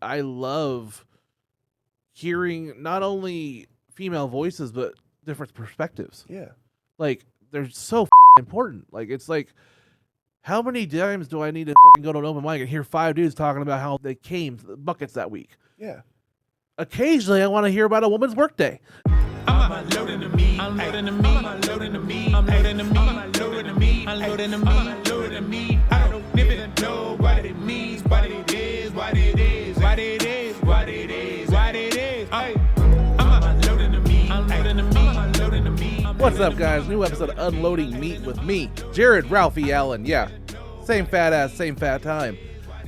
I love hearing not only female voices but different perspectives. Yeah. Like they're so important. Like it's like, how many times do I need to fucking go to an open mic and hear 5 dudes talking about how they came to the buckets that week? Yeah. Occasionally, I want to hear about a woman's workday. I'm unloading the meat. Unloading the meat. Unloading the meat. Unloading the meat. Unloading the meat. Unloading the meat. Unloading the meat. I don't even know what it means, what it is, what it is, what it is, what it is, what it is. Hey, I'm unloading the meat. Unloading the meat. Unloading the meat. What's up, guys? New episode of Unloading Meat with me, Jared Ralphie Allen. Yeah, same fat ass, same fat time.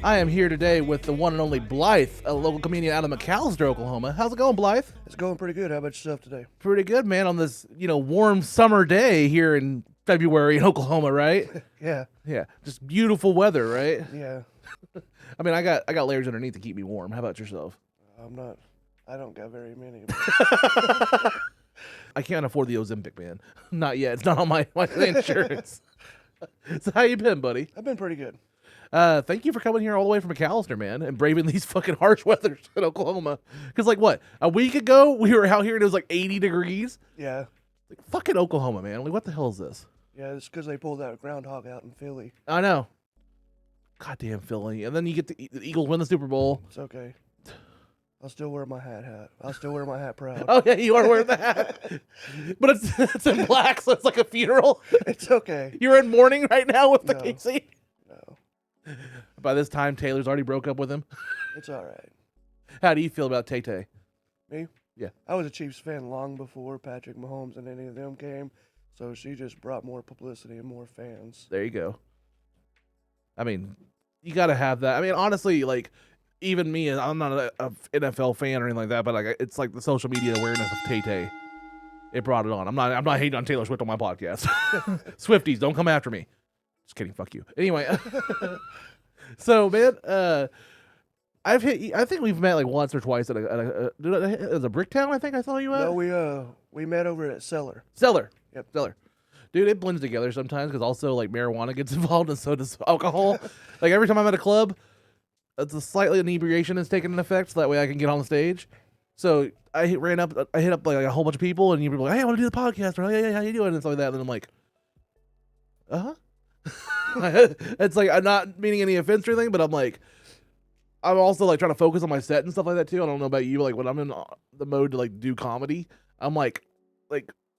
I am here today with the one and only BLYTHE, a local comedian out of McAlester, Oklahoma. How's it going, BLYTHE? It's going pretty good. How about yourself today? Pretty good, man, on this, warm summer day here in February in Oklahoma, right? Yeah. Yeah, just beautiful weather, right? Yeah. I mean, I got layers underneath to keep me warm. How about yourself? I don't got very many. I can't afford the Ozempic, man. Not yet. It's not on my insurance. So how you been, buddy? I've been pretty good. Thank you for coming here all the way from McAlester, man, and braving these fucking harsh weathers in Oklahoma. Because, like, what? A week ago, we were out here and it was like 80 degrees? Yeah. Like, fucking Oklahoma, man. Like, what the hell is this? Yeah, it's because they pulled that groundhog out in Philly. I know. Goddamn Philly. And then you get the Eagles win the Super Bowl. It's okay. I'll still wear my hat. I'll still wear my hat proud. Oh, yeah, you are wearing the hat. But it's in black, so it's like a funeral. It's okay. You're in mourning right now with the No. KC? No. By this time, Taylor's already broke up with him. It's all right. How do you feel about Tay-Tay? Me? Yeah. I was a Chiefs fan long before Patrick Mahomes and any of them came, so she just brought more publicity and more fans. There you go. I mean, you got to have that. I mean, honestly, like, even me, I'm not a NFL fan or anything like that, but like, it's like the social media awareness of Tay-Tay. It brought it on. I'm not hating on Taylor Swift on my podcast. Swifties, don't come after me. Just kidding. Fuck you. Anyway. So, man, I think we've met like once or twice at a Brick Town. I think I saw you at. No, we met over at Cellar. Cellar. Yep. Cellar. Dude, it blends together sometimes because also like marijuana gets involved and so does alcohol. Like every time I'm at a club, it's a slightly inebriation is taking an effect, so that way I can get on the stage. So I hit up like a whole bunch of people, and you're like, "Hey, I want to do the podcast." Or, "Yeah, how you doing?" And stuff like that. And then I'm like, It's like, I'm not meaning any offense or anything, but I'm like, I'm also like trying to focus on my set and stuff like that too. I don't know about you, but like when I'm in the mode to like do comedy, I'm like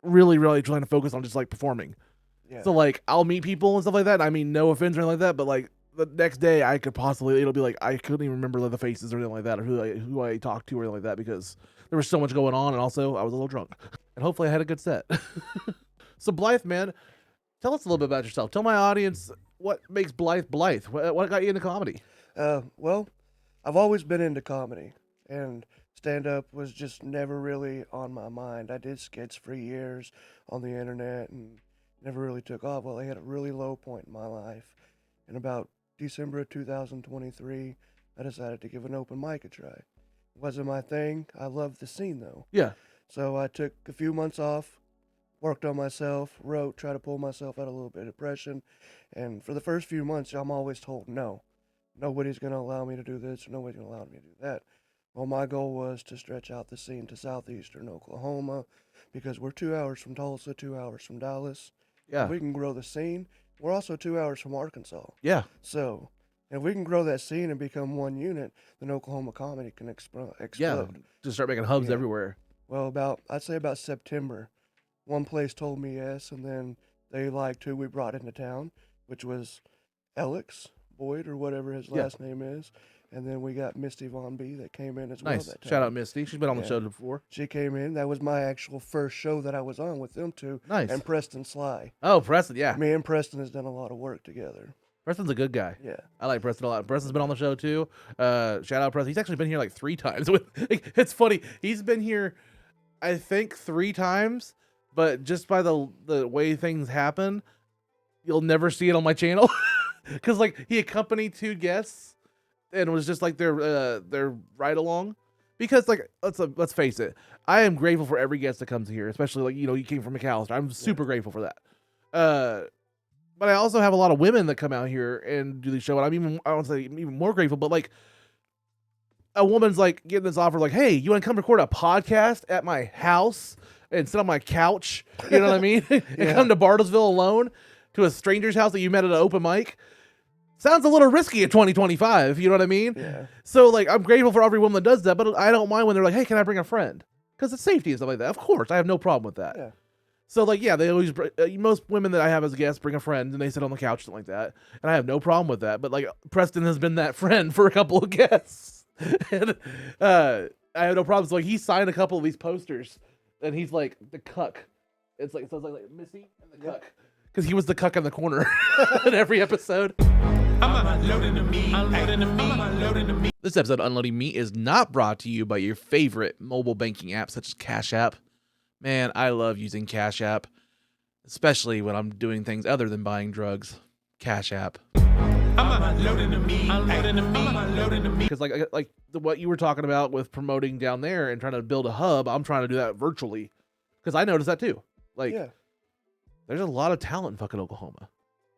really, really trying to focus on just like performing. Yeah. So like I'll meet people and stuff like that. I mean, no offense or anything like that, but like the next day it'll be like I couldn't even remember the faces or anything like that, or who I talked to or anything like that, because there was so much going on, and also I was a little drunk, and hopefully I had a good set. So BLYTHE, man, tell us a little bit about yourself. Tell my audience what makes BLYTHE BLYTHE. What got you into comedy? Well, I've always been into comedy, and stand-up was just never really on my mind. I did skits for years on the internet and never really took off. Well, I had a really low point in my life. In about December of 2023, I decided to give an open mic a try. It wasn't my thing. I loved the scene, though. Yeah. So I took a few months off, worked on myself, wrote, tried to pull myself out of a little bit of depression. And for the first few months, I'm always told no. Nobody's going to allow me to do this, or nobody's going to allow me to do that. Well, my goal was to stretch out the scene to southeastern Oklahoma, because we're 2 hours from Tulsa, 2 hours from Dallas. Yeah. If we can grow the scene, we're also 2 hours from Arkansas. Yeah. So if we can grow that scene and become one unit, then Oklahoma comedy can explode. Yeah. Just start making hubs Yeah. everywhere. Well, I'd say about September, one place told me yes, and then they liked who we brought into town, which was Alex Boyd, or whatever his last name is. And then we got Misty Von B that came in as well. Nice. That time. Shout out Misty. She's been on the Yeah. show before. She came in. That was my actual first show that I was on with them two. Nice. And Preston Sly. Oh, Preston, yeah. Me and Preston has done a lot of work together. Preston's a good guy. Yeah. I like Preston a lot. Preston's been on the show too. Shout out Preston. He's actually been here like 3 times. It's funny. He's been here, I think, 3 times, but just by the way things happen, you'll never see it on my channel. Because like he accompanied 2 guests and was just like their ride along. Because like let's face it, I am grateful for every guest that comes here, especially like you came from McAlester. I'm super grateful for that. But I also have a lot of women that come out here and do the show, and I won't say even more grateful, but like a woman's like getting this offer, like, hey, you want to come record a podcast at my house and sit on my couch? You know what I mean? And come to Bartlesville alone to a stranger's house that you met at an open mic. Sounds a little risky in 2025. You know what I mean? Yeah. So like, I'm grateful for every woman that does that, but I don't mind when they're like, hey, can I bring a friend? Because it's safety and stuff like that. Of course, I have no problem with that. Yeah. So like, yeah, they always most women that I have as guests bring a friend and they sit on the couch, something like that, and I have no problem with that. But like, Preston has been that friend for a couple of guests, and I have no problems. So, like, he signed a couple of these posters, and he's like the cuck. It's like, so it's like Missy and the cuck, because he was the cuck in the corner in every episode. This episode of Unloading Meat is not brought to you by your favorite mobile banking app such as Cash App. Man, I love using Cash App, especially when I'm doing things other than buying drugs. Cash App. Because like what you were talking about with promoting down there and trying to build a hub, I'm trying to do that virtually. Because I noticed that too. Like, there's a lot of talent in fucking Oklahoma.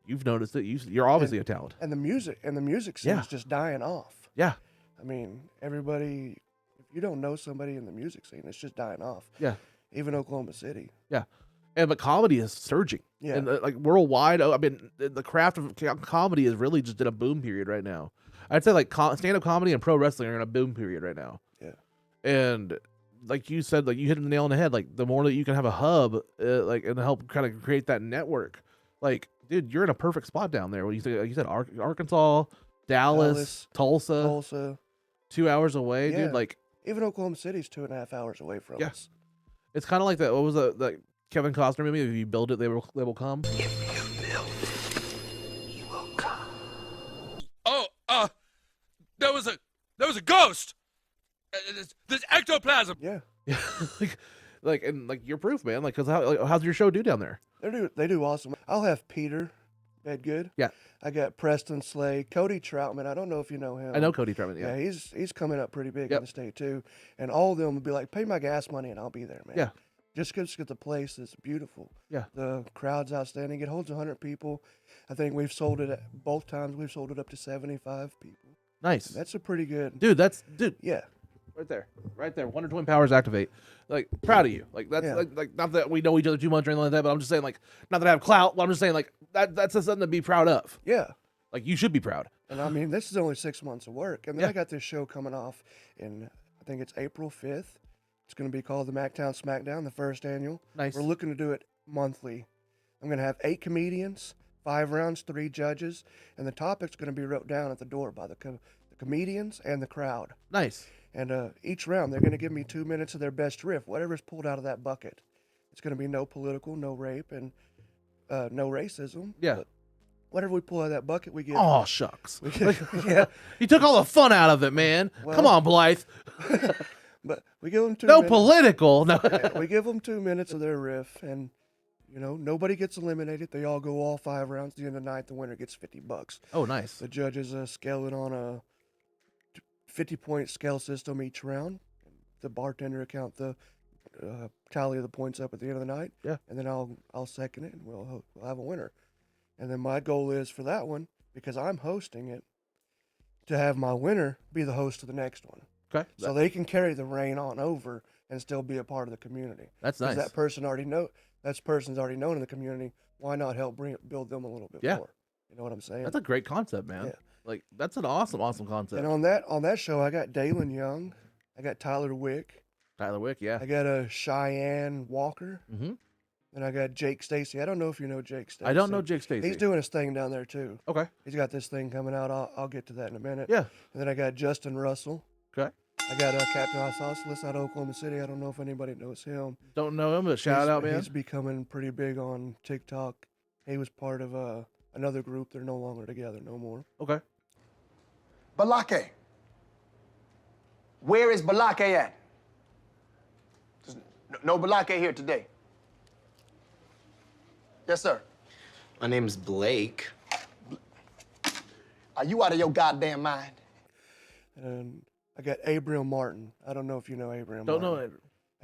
You've noticed it. You're obviously a talent. And the music scene's just dying off. Yeah. I mean, everybody, if you don't know somebody in the music scene, it's just dying off. Yeah. Even Oklahoma City. Yeah. But comedy is surging. Yeah. And like worldwide, I mean, the craft of comedy is really just in a boom period right now. I'd say like stand-up comedy and pro wrestling are in a boom period right now. Yeah. And like you said, like you hit the nail on the head. Like the more that you can have a hub, like and help kind of create that network. Like, dude, you're in a perfect spot down there. What you say? Like you said, Arkansas, Dallas, Tulsa, 2 hours away, dude. Like even Oklahoma City's 2.5 hours away from us. It's kind of like that. What was that Kevin Costner movie? If you build it, they will come. If you build it, you will come. Oh, there was a ghost. There's ectoplasm. Yeah. like you're proof, man. Like, cause how's your show do down there? They do awesome. I'll have Peter Bedgood. Yeah. I got Preston Slay, Cody Troutman. I don't know if you know him. I know Cody Troutman. Yeah, he's coming up pretty big in the state too. And all of them would be like, pay my gas money and I'll be there, man. Yeah. Just get the place is beautiful. Yeah. The crowd's outstanding. It holds 100 people. I think we've sold it both times. We've sold it up to 75 people. Nice. That's a pretty good. Dude, Yeah. Right there. Wonder Twin powers activate. Like, proud of you. Like that's like not that we know each other too much or anything like that, but I'm just saying, like, not that I have clout, but I'm just saying, like, that's something to be proud of. Yeah. Like, you should be proud. And I mean, this is only 6 months of work. And then I got this show coming off in, I think it's April 5th. It's going to be called the SMACKDOwn, the first annual. Nice. We're looking to do it monthly. I'm going to have 8 comedians, 5 rounds, 3 judges, and the topic's going to be wrote down at the door by the comedians and the crowd. Nice. And each round, they're going to give me 2 minutes of their best riff, whatever's pulled out of that bucket. It's going to be no political, no rape, and no racism. Yeah. But whatever we pull out of that bucket, we get. Oh, shucks. Yeah. You took all the fun out of it, man. Well, Come on, Blythe. But we give them 2 No minutes. political. No. Yeah, we give them 2 minutes of their riff, and nobody gets eliminated. They all go all 5 rounds. At the end of the night, the winner gets $50. Oh, nice. The judges scale it on a 50-point scale system each round. The bartender account the tally of the points up at the end of the night. Yeah. And then I'll second it, and we'll have a winner. And then my goal is for that one, because I'm hosting it, to have my winner be the host of the next one. Okay. So they can carry the reign on over and still be a part of the community. That's nice. That person's already known in the community. Why not help build them a little bit more? You know what I'm saying? That's a great concept, man. Yeah. Like, that's an awesome concept. And on that show, I got Dalen Young, I got Tyler Wick, Tyler Wick, yeah. I got a Cheyenne Walker, Mm-hmm. and I got Jake Stacy. I don't know if you know Jake Stacy. I don't know Jake Stacy. He's doing his thing down there too. Okay. He's got this thing coming out. I'll get to that in a minute. Yeah. And then I got Justin Russell. Okay. I got Captain Isosceles out of Oklahoma City. I don't know if anybody knows him. Don't know him, but shout out, man. He's becoming pretty big on TikTok. He was part of another group. They're no longer together no more. Okay. BLYTHE. Where is BLYTHE at? There's no BLYTHE here today. Yes, sir. My name's Blake. Are you out of your goddamn mind? And I got Abriel Martin. I don't know if you know Abriel Don't Martin. know it.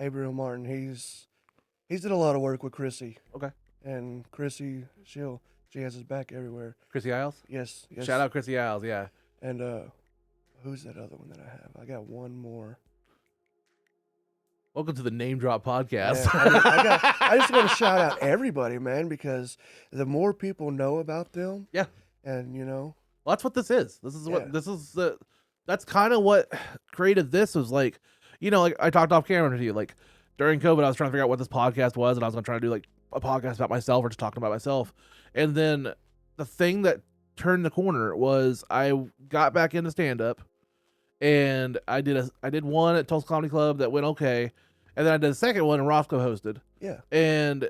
Abriel Martin. He's did a lot of work with Chrissy. Okay. And Chrissy, she has his back everywhere. Chrissy Isles? Yes. Shout out Chrissy Isles, yeah. And Who's that other one that I have? I got one more. Welcome to the Name Drop Podcast. Yeah, I just want to shout out everybody, man, because the more people know about them, Yeah. and Well, that's what this is. That's kind of what created this. Was like, like I talked off camera to you, like during COVID, I was trying to figure out what this podcast was, and I was going to try to do like a podcast about myself or just talking about myself. And then the thing that turned the corner was I got back into stand up, and I did one at Tulsa Comedy Club that went okay, and then I did a second one and Roscoe hosted. Yeah. And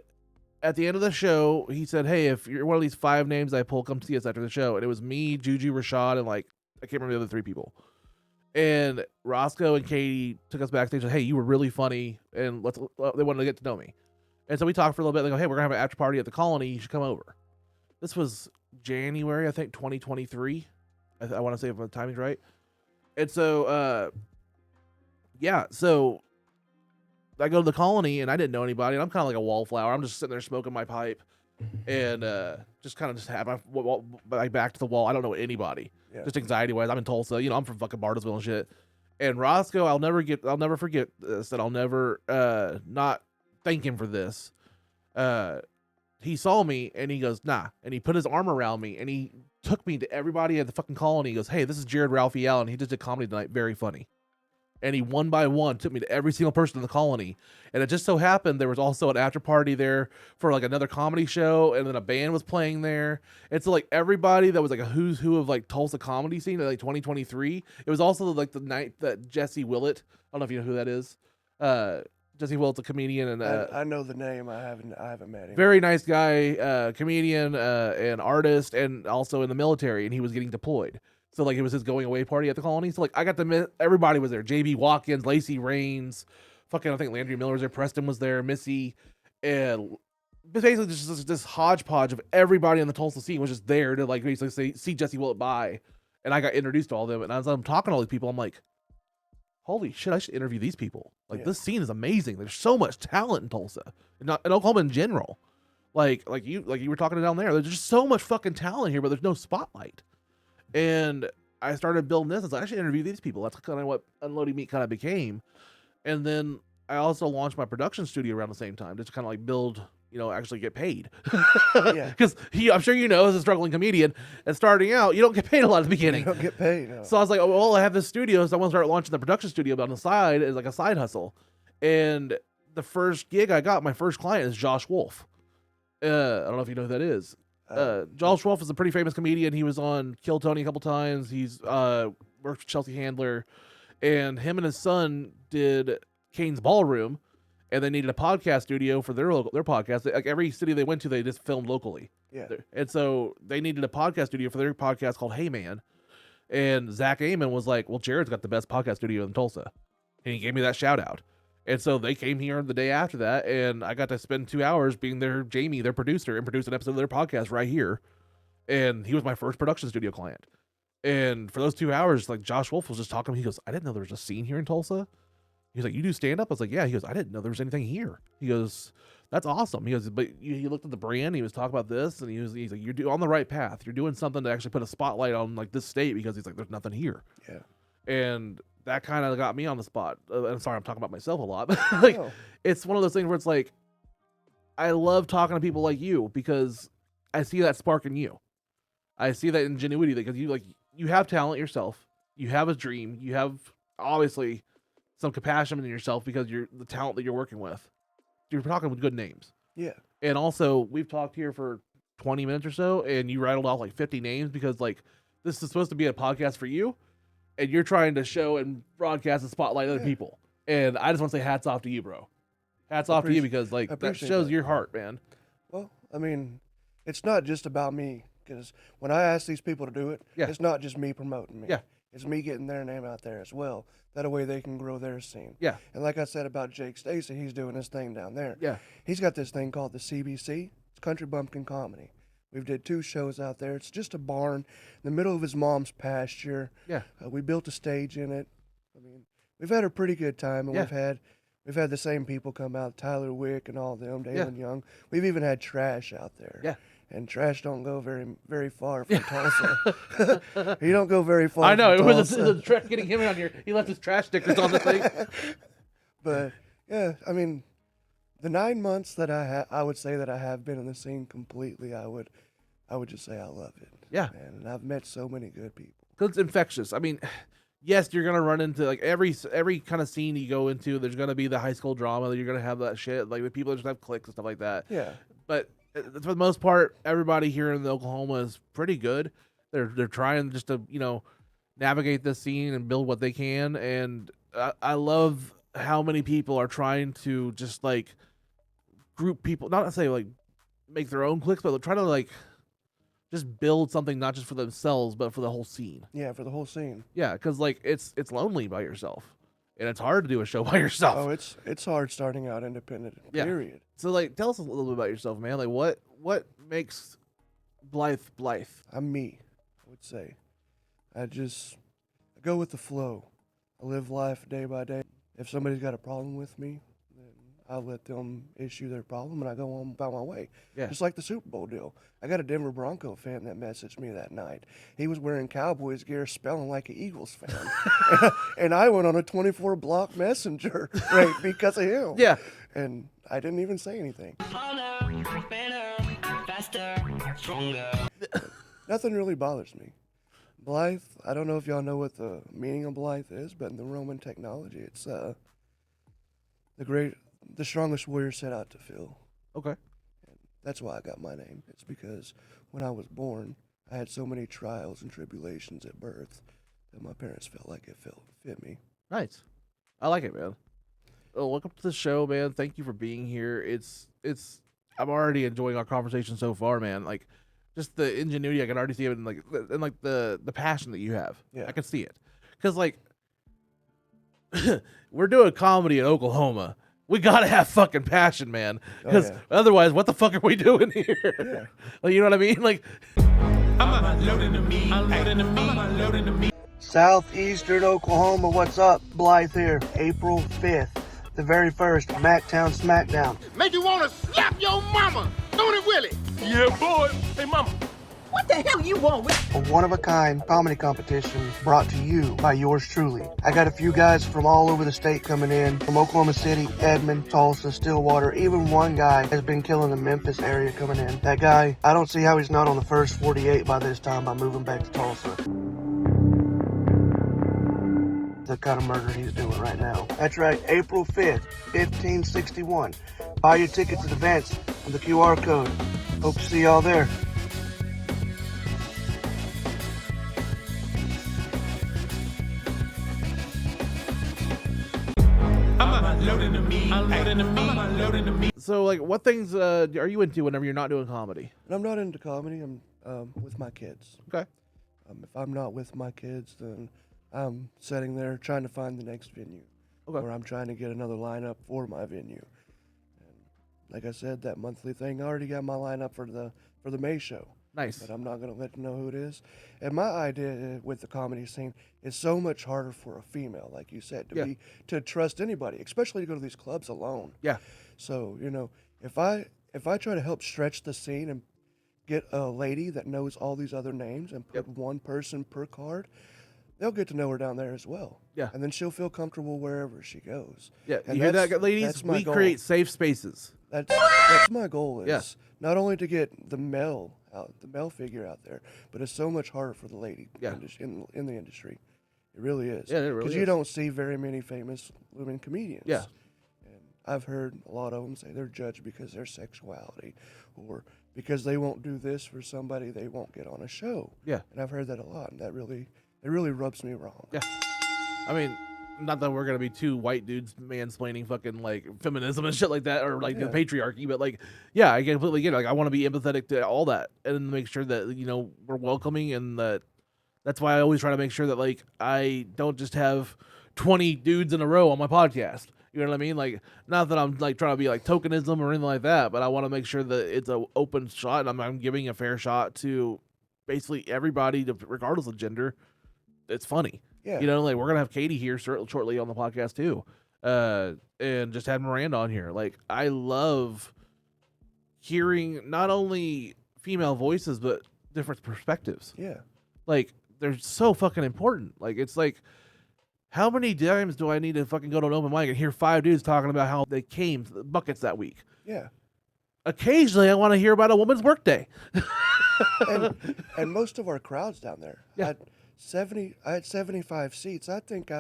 at the end of the show, he said, "Hey, if you're one of these 5 names I pull, come see us after the show." And it was me, Juju, Rashad, and like I can't remember the other 3 people. And Roscoe and Katie took us backstage and said, "Hey, you were really funny," and they wanted to get to know me. And so we talked for a little bit. They go, "Hey, we're gonna have an after party at the Colony. You should come over." This was January, I think, 2023. I want to say if the timing's right. And so, so I go to the Colony, and I didn't know anybody. And I'm kind of like a wallflower. I'm just sitting there smoking my pipe, and just kind of just have my back to the wall. I don't know anybody. Yeah. Just anxiety wise. I'm in Tulsa. I'm from fucking Bartlesville and shit. And Roscoe, I'll never forget this, and I'll never not thank him for this. He saw me and he goes, "Nah," and he put his arm around me and he took me to everybody at the fucking Colony. He goes, "Hey, this is Jared Ralphie Allen. He just did comedy tonight. Very funny." And he one by one took me to every single person in the Colony. And it just so happened there was also an after party there for like another comedy show, and then a band was playing there. And so like everybody that was like a who's who of like Tulsa comedy scene in like 2023. It was also like the night that Jesse Willett, I don't know if you know who that is. Jesse Willett's a comedian, and I know the name. I haven't met him. very nice guy, comedian, and artist, and also in the military, and he was getting deployed. So like it was his going away party at the Colony. So like I got to meet everybody was there. JB Watkins, Lacey Rains, fucking I think Landry Miller was there, Preston was there, Missy, and basically just this hodgepodge of everybody on the Tulsa scene was just there to like basically see Jesse Willett by, and I got introduced to all of them. And as I'm talking to all these people, I'm like, holy shit, I should interview these people. Like this scene is amazing. There's so much talent in Tulsa, and in Oklahoma in general. Like you were talking down there. There's just so much fucking talent here, but there's no spotlight. And I started building this. I was like, I should interview these people. That's kind of what Unloading Meat kind of became. And then I also launched my production studio around the same time, just kind of like build, actually get paid. Because I'm sure as a struggling comedian and starting out, you don't get paid a lot at the beginning. You don't get paid. No. So I was like, I have this studio, so I want to start launching the production studio, but on the side is like a side hustle. And the first gig I got, my first client is Josh Wolf. I don't know if you know who that is. Josh Wolf is a pretty famous comedian. He was on Kill Tony a couple times. He's worked with Chelsea Handler, and him and his son did Kane's Ballroom, and they needed a podcast studio for their podcast. Like every city they went to, they just filmed locally. Yeah. And so they needed a podcast studio for their podcast called Hey Man. And Zach Amon was like, "Well, Jared's got the best podcast studio in Tulsa," and he gave me that shout out. And so they came here the day after that, and I got to spend 2 hours being their producer, and produce an episode of their podcast right here. And he was my first production studio client. And for those 2 hours, like Josh Wolf was just talking. He goes, "I didn't know there was a scene here in Tulsa." He's like, "You do stand up?" I was like, "Yeah." He goes, "I didn't know there was anything here." He goes, "That's awesome." He goes, "But he looked at the brand. He was talking about this, and he's like, you're on the right path. You're doing something to actually put a spotlight on like this state, because he's like, there's nothing here." Yeah. And that kind of got me on the spot. I'm sorry, I'm talking about myself a lot, but like, it's one of those things where it's like, I love talking to people like you because I see that spark in you. I see that ingenuity because you have talent yourself. You have a dream. You have obviously some compassion in yourself because you're the talent that you're working with. You're talking with good names. Yeah. And also, we've talked here for 20 minutes or so, and you rattled off like 50 names because like this is supposed to be a podcast for you, and you're trying to show and broadcast and spotlight other people. And I just want to say hats off to you, bro. Hats off to you because like that shows your heart, man. Well, I mean, it's not just about me, because when I ask these people to do it, it's not just me promoting me. Yeah. It's me getting their name out there as well. That way they can grow their scene. Yeah. And like I said about Jake Stacy, he's doing his thing down there. Yeah. He's got this thing called the CBC. It's Country Bumpkin Comedy. We've did 2 shows out there. It's just a barn in the middle of his mom's pasture. Yeah. We built a stage in it. I mean, we've had a pretty good time, and we've had the same people come out, Tyler Wick and all them, Dalen Young. We've even had Trash out there. Yeah. And trash don't go very far from Tulsa. He don't go very far. I know from it was Tulsa. a trash getting him on here. He left his trash stickers on the thing. But yeah, I mean, the 9 months that I would say that I have been in the scene completely. I would just say I love it. Yeah, and I've met so many good people. Because it's infectious. I mean, yes, you're gonna run into like every kind of scene you go into. There's gonna be the high school drama. You're gonna have that shit. Like the people just have cliques and stuff like that. Yeah. But for the most part, everybody here in Oklahoma is pretty good. They're trying just to navigate this scene and build what they can. And I love how many people are trying to just like group people, not to say like make their own cliques, but try to like just build something not just for themselves but for the whole scene. Yeah, for the whole scene. Yeah, because like it's lonely by yourself, and it's hard to do a show by yourself. Oh, it's hard starting out independent. Yeah. Period. So like, tell us a little bit about yourself, man. Like, what makes Blythe? I'm me, I would say. I go with the flow. I live life day by day. If somebody's got a problem with me, then I'll let them issue their problem, and I go on by my way. Yeah. Just like the Super Bowl deal. I got a Denver Bronco fan that messaged me that night. He was wearing Cowboys gear, spelling like an Eagles fan. And I went on a 24-block messenger right because of him. Yeah. And I didn't even say anything. Harder, better, faster, stronger. Nothing really bothers me. Blythe, I don't know if y'all know what the meaning of Blythe is, but in the Roman technology, it's the strongest warrior set out to fill. Okay. And that's why I got my name. It's because when I was born, I had so many trials and tribulations at birth that my parents felt like it fit me. Nice. I like it, man. Oh, welcome to the show, man. Thank you for being here. I'm already enjoying our conversation so far, man. Like, just the ingenuity, I can already see it in like the passion that you have. Yeah. I can see it. Because like we're doing comedy in Oklahoma. We gotta have fucking passion, man. Because otherwise, what the fuck are we doing here? Yeah. Like, you know what I mean? Like, I'm unloading the meat. Unloading the meat. I'm unloading the meat. Southeastern Oklahoma, what's up? Blythe here. April 5th, the very first SmackDown. Make you want to slap your mama. Don't it, Willie? Yeah, boy. Hey, mama. What the hell you want with? A one-of-a-kind comedy competition brought to you by yours truly. I got a few guys from all over the state coming in, from Oklahoma City, Edmond, Tulsa, Stillwater. Even one guy has been killing the Memphis area coming in. That guy, I don't see how he's not on the first 48 by this time by moving back to Tulsa. The kind of murder he's doing right now. That's right, April 5th, 1561. Buy your tickets at events with the QR code. Hope to see y'all there. I'm unloading the meat. Unloading the meat. I'm unloading the meat. so like, what things are you into whenever you're not doing comedy? And I'm not into comedy. I'm with my kids. Okay. If I'm not with my kids, then I'm sitting there trying to find the next venue. Okay. Or I'm trying to get another lineup for my venue. And like I said, that monthly thing, I already got my lineup for the May show. Nice. But I'm not going to let you know who it is. And my idea with the comedy scene is so much harder for a female, like you said, to trust anybody, especially to go to these clubs alone. Yeah. So, if I try to help stretch the scene and get a lady that knows all these other names and put one person per card, they'll get to know her down there as well. Yeah. And then she'll feel comfortable wherever she goes. Yeah. And You hear that's- that, ladies? that's my We goal. create safe spaces. That's my goal is not only to get the male figure out there, but it's so much harder for the lady in the industry. It really is. Yeah, it really Because you is. don't see very many famous women comedians. Yeah. And I've heard a lot of them say they're judged because of their sexuality, or because they won't do this for somebody, they won't get on a show. Yeah. And I've heard that a lot, and it really rubs me wrong. Yeah. I mean, not that we're gonna be two white dudes mansplaining fucking like feminism and shit like that, or like the patriarchy, but like, yeah, I completely get it. Like, I want to be empathetic to all that and make sure that we're welcoming, and that's why I always try to make sure that like I don't just have 20 dudes in a row on my podcast. You know what I mean? Like, not that I'm like trying to be like tokenism or anything like that, but I want to make sure that it's an open shot, and I'm giving a fair shot to basically everybody, regardless of gender. It's funny. Yeah. Like, we're gonna have Katie here shortly on the podcast too, and just had Miranda on here. Like, I love hearing not only female voices, but different perspectives. Yeah. Like, they're so fucking important. Like, it's like, how many times do I need to fucking go to an open mic and hear 5 dudes talking about how they came buckets that week? Yeah. Occasionally, I want to hear about a woman's workday. and most of our crowds down there. Yeah. I had 75 seats. I think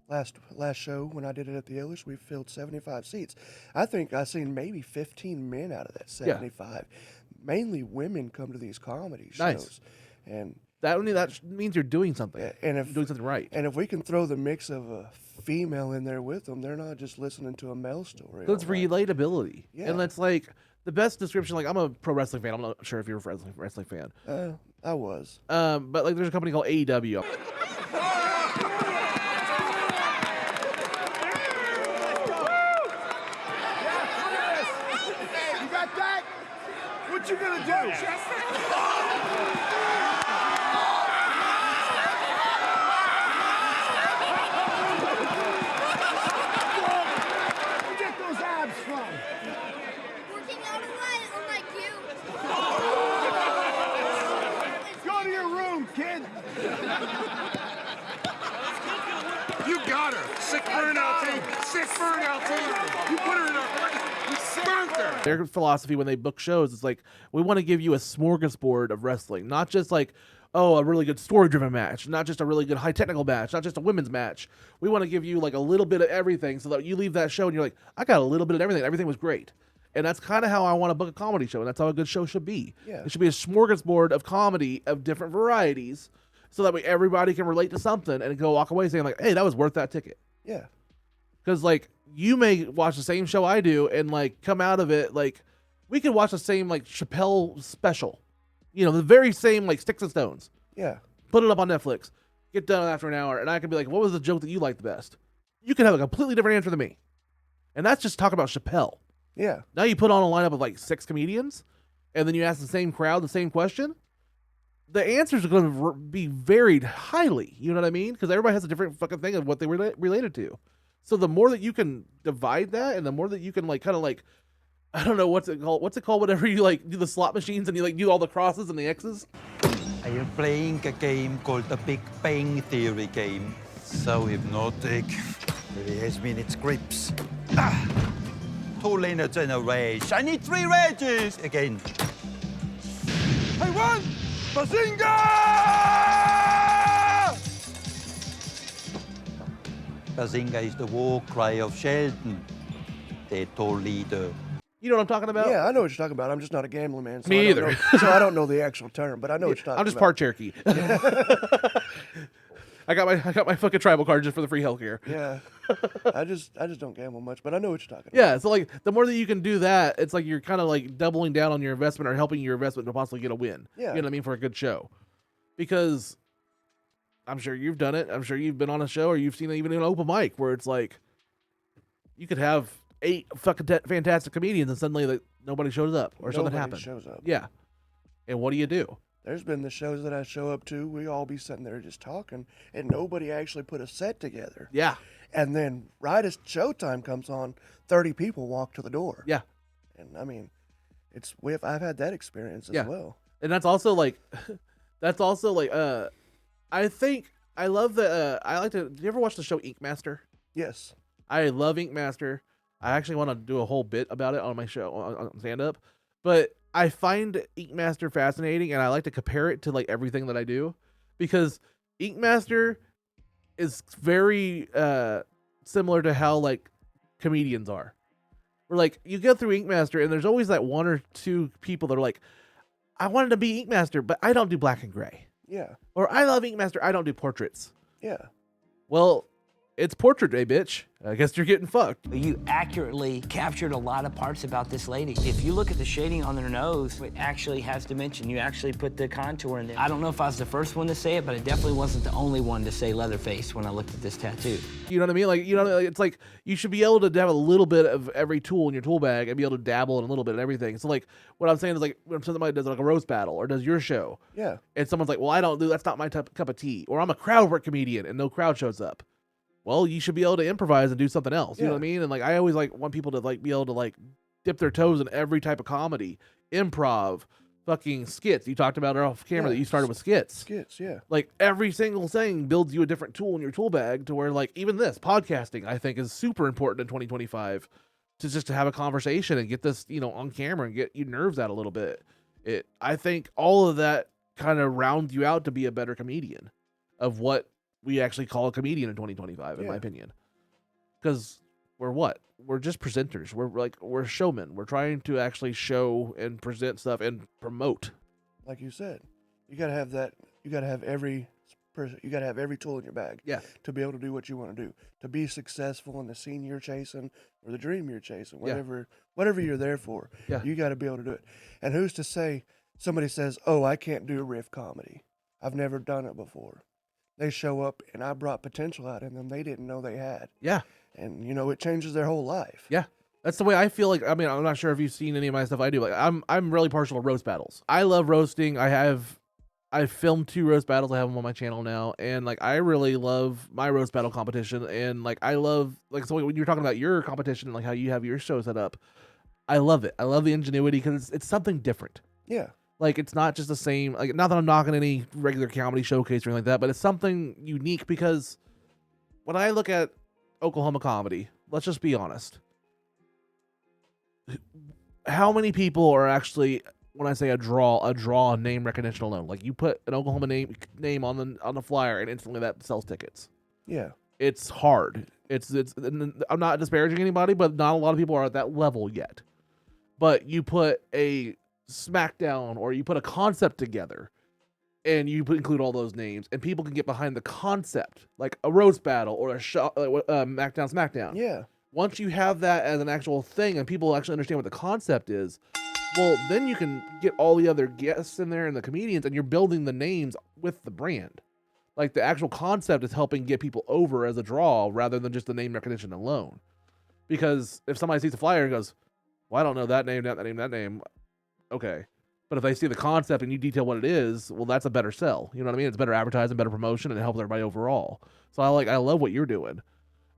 last show when I did it at the Illish, we filled 75 seats. I think I seen maybe 15 men out of that 75. Mainly women come to these comedy shows. Nice. And that means you're doing something. And you're doing something right. And if we can throw the mix of a female in there with them, they're not just listening to a male story. So it's relatability. Yeah. And it's like the best description. Like, I'm a pro wrestling fan. I'm not sure if you're a wrestling fan. I was. But like, there's a company called AEW. What you gonna do? Where'd you get those abs from? Working out a lot, unlike you. Go to your room, kid. You got her. Sick burnout team. Sick burnout team. You put her in a... You burnt her. Their philosophy when they book shows is like, we want to give you a smorgasbord of wrestling, not just like, oh, a really good story-driven match, not just a really good high-technical match, not just a women's match. We want to give you like a little bit of everything so that you leave that show and you're like, I got a little bit of everything. Everything was great. And that's kind of how I want to book a comedy show, and that's how a good show should be. Yeah. It should be a smorgasbord of comedy of different varieties so that way everybody can relate to something and go walk away saying like, hey, that was worth that ticket. Yeah. Because, like, you may watch the same show I do and, like, come out of it, like, we could watch the same, like, Chappelle special. You know, the very same, like, Sticks and Stones. Yeah. Put it up on Netflix. Get done after an hour. And I could be like, what was the joke that you liked the best? You could have a completely different answer than me. And that's just talking about Chappelle. Yeah. Now you put on a lineup of, like, 6 comedians, and then you ask the same crowd the same question. The answers are going to be varied highly. You know what I mean? Because everybody has a different fucking thing of what they related to. So the more that you can divide that, and the more that you can like kind of like, I don't know what's it called, whenever you like do the slot machines and you like do all the crosses and the X's. I am playing a game called the Big Bang Theory game. So hypnotic. It has me in its grips. 2 Leonards in a race. I need 3 rages again. I won! Bazinga! Bazinga is the war cry of Sheldon, their tall leader. You know what I'm talking about? Yeah, I know what you're talking about. I'm just not a gambling man. So Me I don't either. know- so I don't know the actual term, but I know what you're talking I'm just about. Patriarchy. I got my fucking tribal card just for the free healthcare. Yeah. I just don't gamble much, but I know what you're talking about. Yeah, so like the more that you can do that, it's like you're kind of like doubling down on your investment or helping your investment to possibly get a win. Yeah. You know what I mean, for a good show. Because I'm sure you've done it. I'm sure you've been on a show or you've seen it even in an open mic where it's like you could have 8 fucking fantastic comedians and suddenly like nobody shows up or something Nobody happens. shows up. Yeah. And what do you do? There's been the shows that I show up to, we all be sitting there just talking, and nobody actually put a set together. Yeah. And then right as showtime comes on, 30 people walk to the door. Yeah. And I mean, I've had that experience as Yeah. well. And that's also like I think I love the I like to. Do you ever watch the show Ink Master? Yes. I love Ink Master. I actually want to do a whole bit about it on my show on stand up, but I find Ink Master fascinating, and I like to compare it to like everything that I do because Ink Master is very similar to how like comedians are. Where like you go through Ink Master, and there's always that 1 or 2 people that are like, I wanted to be Ink Master, but I don't do black and gray. Yeah. Or I love Ink Master, I don't do portraits. Yeah. Well, it's portrait day, bitch. I guess you're getting fucked. You accurately captured a lot of parts about this lady. If you look at the shading on her nose, it actually has dimension. You actually put the contour in there. I don't know if I was the first one to say it, but I definitely wasn't the only one to say Leatherface when I looked at this tattoo. You know what I mean? Like, you know, it's like you should be able to have a little bit of every tool in your tool bag and be able to dabble in a little bit of everything. So like what I'm saying is like when somebody does like a roast battle or does your show, Yeah. and someone's like, well, I don't do, that's not my cup of tea, or I'm a crowd work comedian and no crowd shows up. Well, you should be able to improvise and do something else. You know what I mean? And like, I always like want people to like be able to like dip their toes in every type of comedy, improv, fucking skits. You talked about it off camera Yeah, that you started with skits. Skits, yeah. Like every single thing builds you a different tool in your tool bag to where like even this podcasting I think is super important in 2025 to just to have a conversation and get this, on camera and get your nerves out a little bit. I think all of that kind of rounds you out to be a better comedian of what we actually call a comedian in 2025 in my opinion. Because we're just presenters. We're showmen. We're trying to actually show and present stuff and promote. Like you said, you gotta have that. You gotta have every person. You gotta have every tool in your bag. Yeah. To be able to do what you want to do, to be successful in the scene you're chasing or the dream you're chasing, whatever you're there for. Yeah. You got to be able to do it. And who's to say somebody says, "Oh, I can't do riff comedy. I've never done it before." They show up and I brought potential out in them they didn't know they had. Yeah. And it changes their whole life. Yeah. That's the way I feel like. I mean, I'm not sure if you've seen any of my stuff I do. Like, I'm really partial to roast battles. I love roasting. I filmed 2 roast battles. I have them on my channel now, and like I really love my roast battle competition. And like I love so when you're talking about your competition and like how you have your show set up, I love it. I love the ingenuity because it's something different. Yeah. Like it's not just the same. Like not that I'm knocking any regular comedy showcase or anything like that, but it's something unique because when I look at Oklahoma comedy, let's just be honest. How many people are actually, when I say a draw name recognition alone? Like you put an Oklahoma name on the flyer and instantly that sells tickets. Yeah. It's hard. It's I'm not disparaging anybody, but not a lot of people are at that level yet. But you put a SmackDown or you put a concept together and you include all those names and people can get behind the concept, like a roast battle or a show, SmackDown. Yeah. Once you have that as an actual thing and people actually understand what the concept is, well, then you can get all the other guests in there and the comedians and you're building the names with the brand. Like the actual concept is helping get people over as a draw rather than just the name recognition alone. Because if somebody sees a flyer and goes, well, I don't know that name. Okay. But if they see the concept and you detail what it is, well, that's a better sell. You know what I mean? It's better advertising, better promotion, and it helps everybody overall. So I love what you're doing.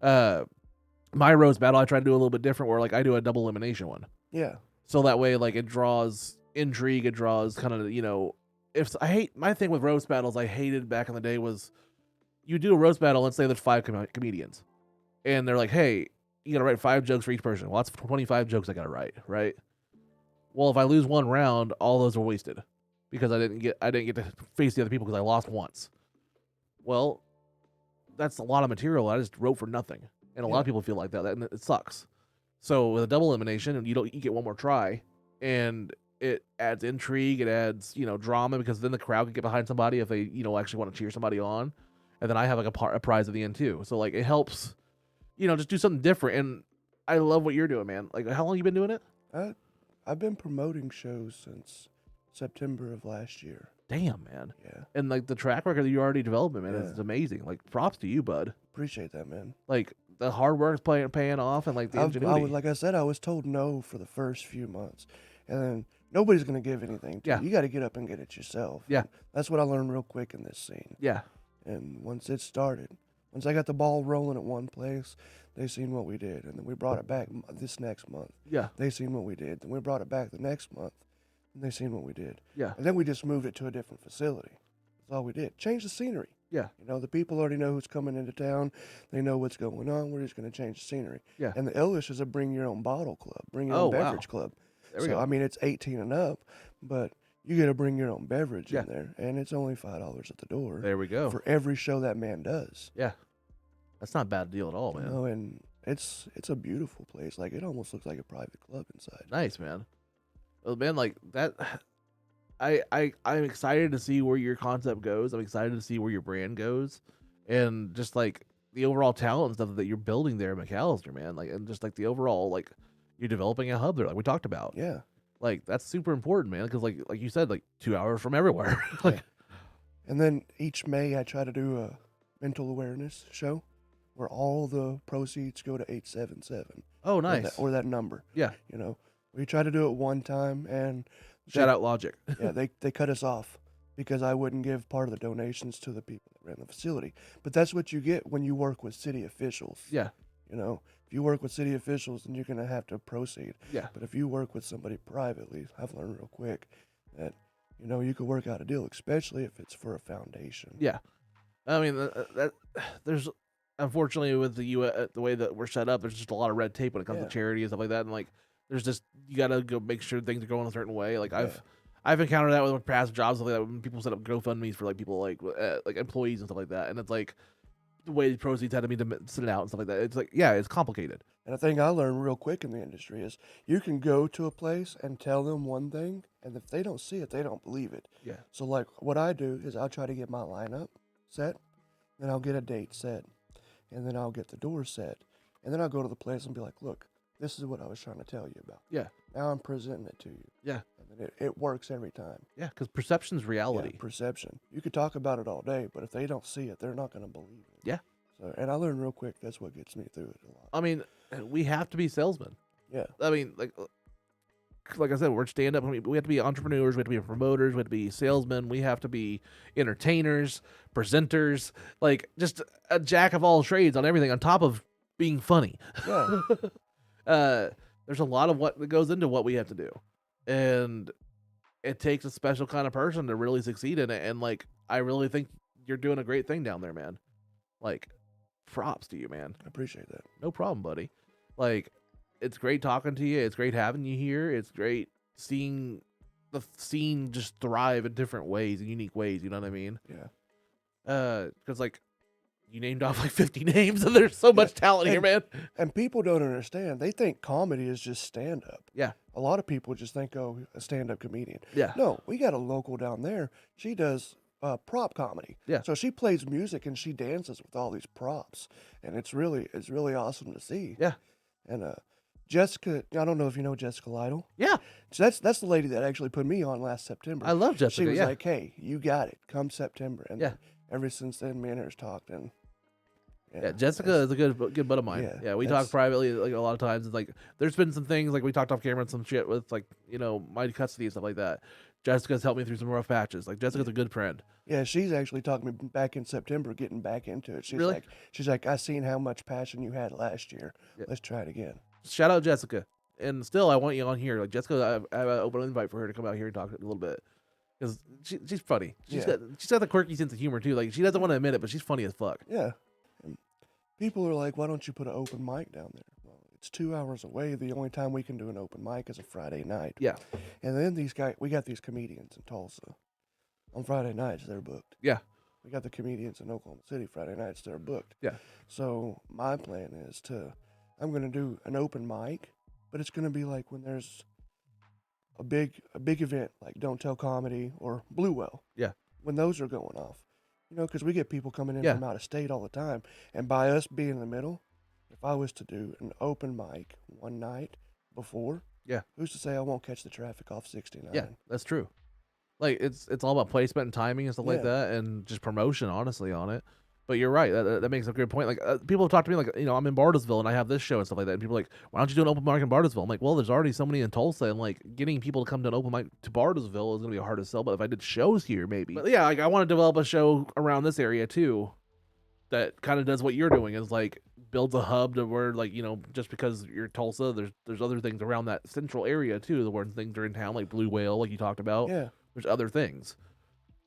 My roast battle, I try to do a little bit different where like I do a double elimination one. Yeah. So that way, like it draws intrigue, it draws kind of, my thing with roast battles I hated back in the day was you do a roast battle, let's say there's 5 comedians. And they're like, hey, you got to write 5 jokes for each person. Well, that's 25 jokes I got to write, right? Well, if I lose one round, all those are wasted because I didn't get to face the other people because I lost once. Well, that's a lot of material I just wrote for nothing, and a lot of people feel like that, and it sucks. So with a double elimination, and you get one more try, and it adds intrigue, it adds drama because then the crowd can get behind somebody if they actually want to cheer somebody on, and then I have like a prize at the end too. So like it helps, just do something different. And I love what you're doing, man. Like how long you been doing it? I've been promoting shows since September of last year. Damn, man. Yeah. And like the track record that you already developed, man, is amazing. Like props to you, bud. Appreciate that, man. Like the hard work's paying off, and like the ingenuity. Like I said, I was told no for the first few months, and then nobody's gonna give anything to you. You got to get up and get it yourself. Yeah. And that's what I learned real quick in this scene. Yeah. And once it started, once I got the ball rolling at one place, they seen what we did, and then we brought it back this next month. Yeah. They seen what we did, then we brought it back the next month, and they seen what we did. Yeah. And then we just moved it to a different facility. That's all we did. Change the scenery. Yeah. The people already know who's coming into town. They know what's going on. We're just going to change the scenery. Yeah. And the illest is a bring your own bottle club, bring your own beverage club. There we go. I mean, it's 18 and up, but you got to bring your own beverage in there, and it's only $5 at the door. There we go. For every show that man does. Yeah. That's not a bad deal at all, man. And it's a beautiful place. Like it almost looks like a private club inside. Nice, man. Well, man, like that. I'm excited to see where your concept goes. I'm excited to see where your brand goes, and just like the overall talent and stuff that you're building there, McAllister, man. Like, and just like the overall, like you're developing a hub there, like we talked about. Yeah. Like that's super important, man. Because like you said, like 2 hours from everywhere. Like, and then each May I try to do a mental awareness show, where all the proceeds go to 877. Oh, nice. Or that number. Yeah. We try to do it one time, and shout out Logic. Yeah, they cut us off because I wouldn't give part of the donations to the people that ran the facility. But that's what you get when you work with city officials. Yeah. If you work with city officials, then you're going to have to proceed. Yeah. But if you work with somebody privately, I've learned real quick, that, you know, you could work out a deal, especially if it's for a foundation. Yeah. I mean, there's unfortunately with the way that we're set up, there's just a lot of red tape when it comes to charity and stuff like that, and like there's just you gotta go make sure things are going a certain way. Like I've encountered that with past jobs, stuff like that, when people set up GoFundMe's for like people like employees and stuff like that, and it's like the way the proceeds had to be to sit it out and stuff like that. It's like it's complicated. And a thing I learned real quick in the industry is you can go to a place and tell them one thing, and if they don't see it, they don't believe it. Yeah. So like what I do is I'll try to get my lineup set, then I'll get a date set, and then I'll get the door set, and then I'll go to the place and be like, look, this is what I was trying to tell you about. Yeah. Now I'm presenting it to you. Yeah. And then it works every time. Yeah, because perception's reality. Yeah, perception. You could talk about it all day, but if they don't see it, they're not going to believe it. Yeah. So, and I learned real quick that's what gets me through it a lot. I mean, we have to be salesmen. Yeah. I mean, like I said, we're stand up. We have to be entrepreneurs. We have to be promoters. We have to be salesmen. We have to be entertainers, presenters, like just a jack of all trades on everything on top of being funny. Yeah. There's a lot of what that goes into what we have to do. And it takes a special kind of person to really succeed in it. And like, I really think you're doing a great thing down there, man. Like, props to you, man. I appreciate that. No problem, buddy. Like, it's great talking to you. It's great having you here. It's great seeing the scene just thrive in different ways, in unique ways. You know what I mean? Yeah. Because like, you named off like 50 names, and there's so much talent here, man. And people don't understand. They think comedy is just stand up. Yeah. A lot of people just think, oh, a stand up comedian. Yeah. No, we got a local down there. She does prop comedy. Yeah. So she plays music and she dances with all these props, and it's really awesome to see. Yeah. And Jessica, I don't know if you know Jessica Lytle. Yeah. So that's the lady that actually put me on last September. I love Jessica. She was yeah. like, hey, you got it. Come September. And Yeah. ever since then, me and her's talked. And yeah, Jessica is a good bud of mine. Yeah, we talk privately like a lot of times. It's like there's been some things like we talked off camera and some shit with like my custody and stuff like that. Jessica's helped me through some rough patches. Like Jessica's a good friend. Yeah, she's actually talked me back in September, getting back into it. She's like, I seen how much passion you had last year. Yeah. Let's try it again. Shout out Jessica. And still, I want you on here. Like Jessica, I have an open invite for her to come out here and talk a little bit because she's funny. She's got the quirky sense of humor too. Like she doesn't want to admit it, but she's funny as fuck. Yeah. And people are like, why don't you put an open mic down there? Well, it's 2 hours away. The only time we can do an open mic is a Friday night. Yeah. And then we got these comedians in Tulsa. On Friday nights, they're booked. Yeah. We got the comedians in Oklahoma City. Friday nights, they're booked. Yeah. So my plan is I'm going to do an open mic, but it's going to be like when there's a big event, like Don't Tell Comedy or Blue Well. Yeah. When those are going off. Because we get people coming in from out of state all the time. And by us being in the middle, if I was to do an open mic one night before, who's to say I won't catch the traffic off 69? Yeah, that's true. Like it's all about placement and timing and stuff like that, and just promotion, honestly, on it. But you're right. That makes a good point. Like people talk to me like, I'm in Bartlesville and I have this show and stuff like that. And people are like, why don't you do an open mic in Bartlesville? I'm like, well, there's already so many in Tulsa, and like getting people to come to an open mic to Bartlesville is gonna be hard to sell. But if I did shows here, maybe. But yeah, like I want to develop a show around this area too, that kind of does what you're doing, is like builds a hub to where like just because you're Tulsa, there's other things around that central area too, where things are in town, like Blue Whale, like you talked about. Yeah. There's other things.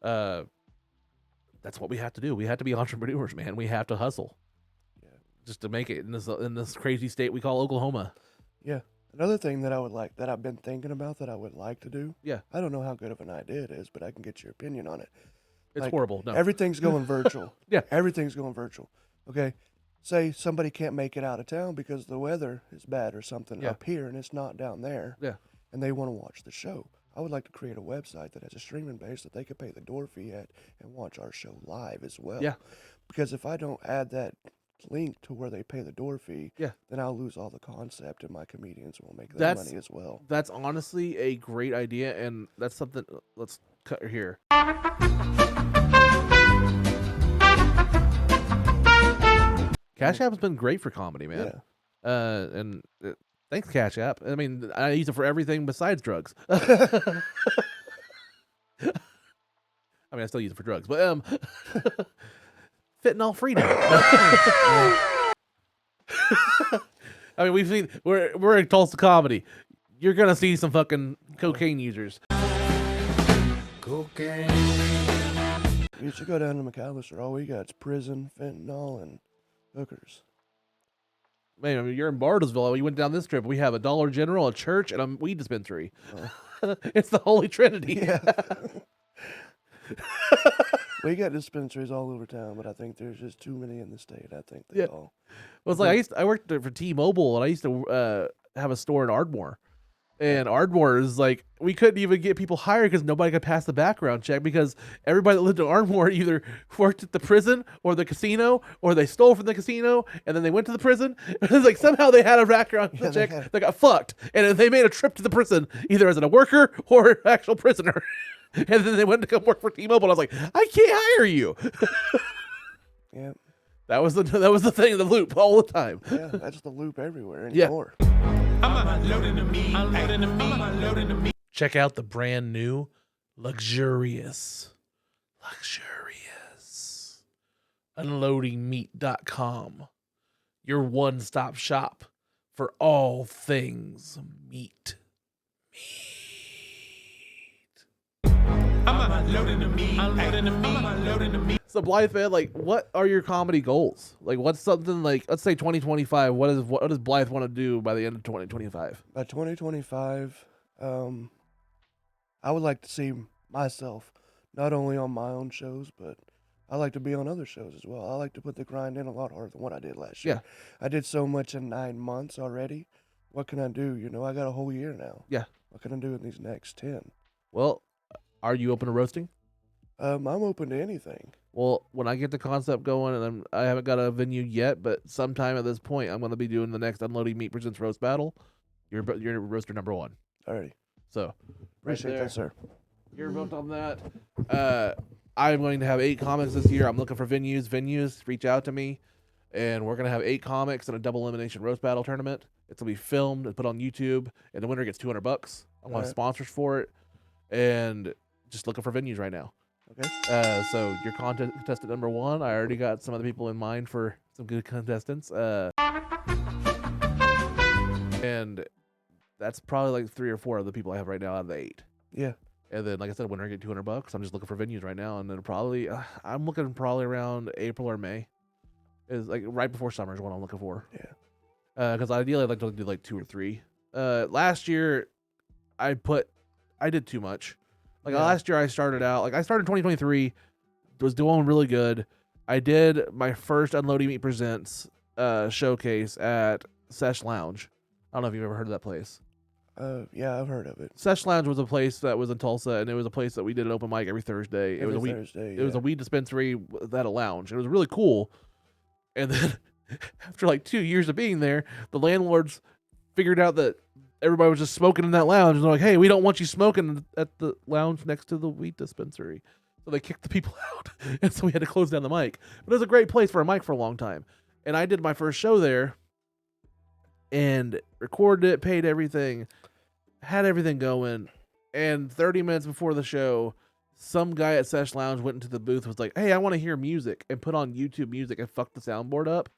That's what we have to do. We have to be entrepreneurs, man. We have to hustle. Yeah. Just to make it in this crazy state we call Oklahoma. Yeah. Another thing that I've been thinking about that I would like to do. Yeah. I don't know how good of an idea it is, but I can get your opinion on it. It's horrible. No. Everything's going virtual. Yeah. Everything's going virtual. Okay. Say somebody can't make it out of town because the weather is bad or something up here and it's not down there. Yeah. And they want to watch the show. I would like to create a website that has a streaming base that they could pay the door fee at and watch our show live as well. Yeah. Because if I don't add that link to where they pay the door fee, then I'll lose all the concept and my comedians will make their money as well. That's honestly a great idea, and that's something. Let's cut her here. Cash App's been great for comedy, man. Yeah. Thanks, Cash App. I mean, I use it for everything besides drugs. I mean, I still use it for drugs, but fentanyl free now. I mean, we're in Tulsa comedy. You're gonna see some fucking cocaine users. cocaine. You should go down to McAllister. All we got is prison, fentanyl, and hookers. Man, I mean, you're in Bartlesville. You went down this trip. We have a Dollar General, a church, and a weed dispensary. It's the Holy Trinity. Yeah. We got dispensaries all over town, but I think there's just too many in the state. I think they all. Well, it's like I worked for T-Mobile, and I used to have a store in Ardmore. And Ardmore is like, we couldn't even get people hired because nobody could pass the background check because everybody that lived in Ardmore either worked at the prison or the casino or they stole from the casino and then they went to the prison. It's like somehow they had a background check that got fucked. And they made a trip to the prison either as a worker or an actual prisoner. And then they went to come work for T-Mobile. I was like, I can't hire you. Yep. That was the thing, the loop all the time. Yeah, that's the loop everywhere anymore. Check out the brand new luxurious UnloadingMeat.com, your one-stop shop for all things meat. So BLYTHE, like, what are your comedy goals? Like, what's something like, let's say 2025. What does BLYTHE want to do by the end of 2025? By 2025, I would like to see myself not only on my own shows, but I like to be on other shows as well. I like to put the grind in a lot harder than what I did last year. I did so much in 9 months already. What can I do? You know, I got a whole year now. Yeah. What can I do in these next 10? Well, are you open to roasting? I'm open to anything. Well, when I get the concept going, and I haven't got a venue yet, but sometime at this point, I'm going to be doing the next Unloading Meat Presents Roast Battle. You're roaster number 1. Alrighty. So, Appreciate that, sir. You're vote on that. I'm going to have 8 comics this year. I'm looking for venues. Venues, reach out to me. And we're going to have 8 comics in a double elimination roast battle tournament. It's going to be filmed and put on YouTube, and the winner gets $200. I want sponsors for it. And just looking for venues right now. Okay. So your contestant number 1, I already got some other people in mind for some good contestants. And that's probably like 3 or 4 of the people I have right now out of the 8. Yeah. And then, like I said, winner get $200. I'm just looking for venues right now, and then probably I'm looking probably around April or May. Is like right before summer is what I'm looking for. Yeah. Because ideally I'd like to do like 2 or 3. Last year I did too much. Like last year I started out, like I started in 2023, was doing really good. I did my first Unloading Meat Presents showcase at Sesh Lounge. I don't know if you've ever heard of that place. Yeah, I've heard of it. Sesh Lounge was a place that was in Tulsa, and it was a place that we did an open mic every Thursday. It was a weed dispensary that had a lounge. It was really cool. And then after like 2 years of being there, the landlords figured out that everybody was just smoking in that lounge, and they're like, "Hey, we don't want you smoking at the lounge next to the weed dispensary." So they kicked the people out, and so we had to close down the mic. But it was a great place for a mic for a long time. And I did my first show there, and recorded it, paid everything, had everything going. And 30 minutes before the show, some guy at Sesh Lounge went into the booth, was like, "Hey, I want to hear music," and put on YouTube music and fucked the soundboard up.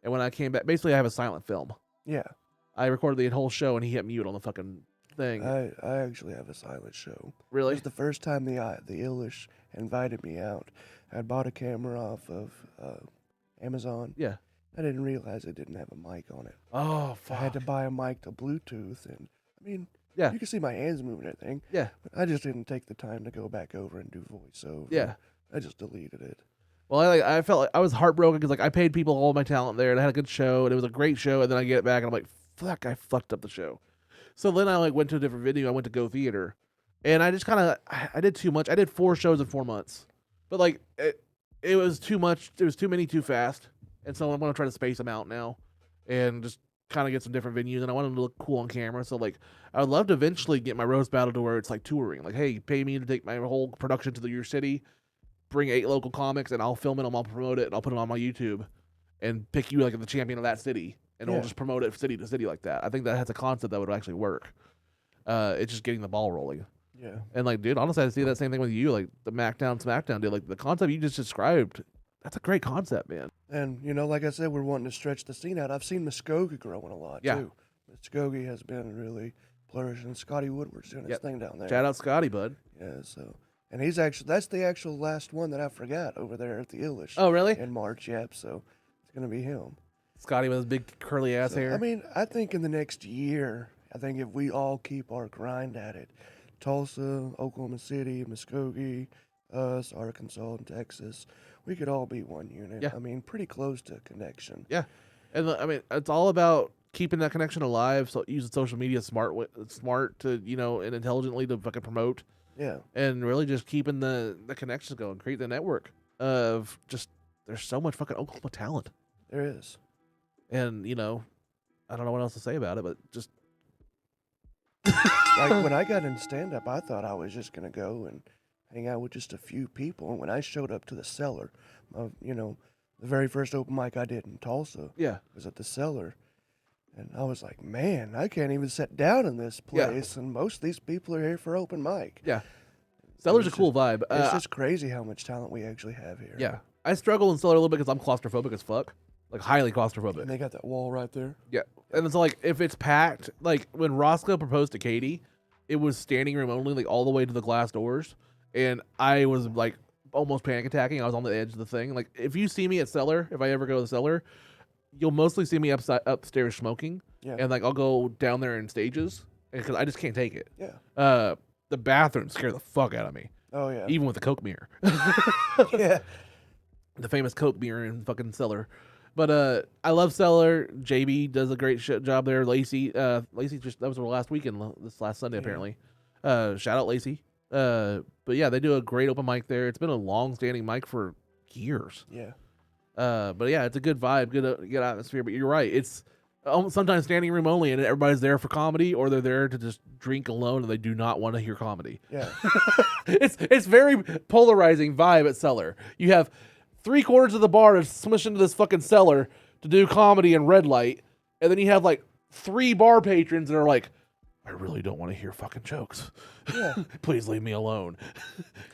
And when I came back, basically I have a silent film. Yeah. I recorded the whole show, and he hit mute on the fucking thing. I actually have a silent show. Really? It was the first time the Illish invited me out. I bought a camera off of Amazon. Yeah. I didn't realize it didn't have a mic on it. Oh, fuck. I had to buy a mic to Bluetooth, and I mean, yeah, you can see my hands moving and everything. Yeah. But I just didn't take the time to go back over and do voiceover. Yeah. I just deleted it. Well, I felt like I was heartbroken because like I paid people all my talent there, and I had a good show, and it was a great show, and then I get it back, and I'm like, fuck, I fucked up the show. So then I like went to a different venue. I went to Go Theater, and I just kind of I did too much. I did 4 shows in 4 months, but like it was too much. It was too many too fast, and so I'm gonna try to space them out now, and just kind of get some different venues. And I want them to look cool on camera. So like I would love to eventually get my roast battle to where it's like touring. Like, hey, pay me to take my whole production to your city, bring 8 local comics, and I'll film it, and I'll promote it, and I'll put it on my YouTube, and pick you like the champion of that city. And we'll just promote it city to city like that. I think that has a concept that would actually work. It's just getting the ball rolling. Yeah. And like, dude, honestly, I see that same thing with you. Like the SmackDown deal. Like the concept you just described, that's a great concept, man. And you know, like I said, we're wanting to stretch the scene out. I've seen Muskogee growing a lot too. Muskogee has been really flourishing. Scotty Woodward's doing his thing down there. Shout out Scotty, bud. Yeah. So And that's the actual last one that I forgot over there at the Illish. Oh, really? In March, yep. So it's gonna be him. Scotty with his big curly ass hair. I mean, I think in the next year, I think if we all keep our grind at it, Tulsa, Oklahoma City, Muskogee, us, Arkansas, and Texas, we could all be one unit. Yeah. I mean, pretty close to connection. Yeah, and I mean, it's all about keeping that connection alive. So using social media smart to and intelligently to fucking promote. Yeah. And really just keeping the connections going, create the network of just there's so much fucking Oklahoma talent. There is. And I don't know what else to say about it, but just like when I got in stand up, I thought I was just gonna go and hang out with just a few people. And when I showed up to the Cellar, the very first open mic I did in Tulsa, was at the Cellar, and I was like, man, I can't even sit down in this place, and most of these people are here for open mic. Yeah, Cellar's a cool vibe. It's just crazy how much talent we actually have here. Yeah, I struggle in Cellar a little bit because I'm claustrophobic as fuck. Like highly claustrophobic. And they got that wall right there. Yeah. And it's like if it's packed, like when Roscoe proposed to Katie, it was standing room only, like all the way to the glass doors. And I was like almost panic attacking. I was on the edge of the thing. Like if you see me at Cellar, if I ever go to the Cellar, you'll mostly see me upstairs smoking. Yeah. And like I'll go down there in stages because I just can't take it. Yeah. The bathroom scared the fuck out of me. Oh yeah. Even with the Coke mirror. Yeah. The famous Coke mirror in fucking Cellar. But I love Cellar. JB does a great job there. Lacey that was her last weekend, this last Sunday apparently. Shout out Lacey. But yeah, they do a great open mic there. It's been a long-standing mic for years. Yeah. But yeah, it's a good vibe, good atmosphere. But you're right, it's sometimes standing room only, and everybody's there for comedy, or they're there to just drink alone, and they do not want to hear comedy. Yeah. It's very polarizing vibe at Cellar. You have 3/4 of the bar is smushed into this fucking Cellar to do comedy and red light, and then you have like 3 bar patrons that are like, I really don't want to hear fucking jokes. Yeah. Please leave me alone.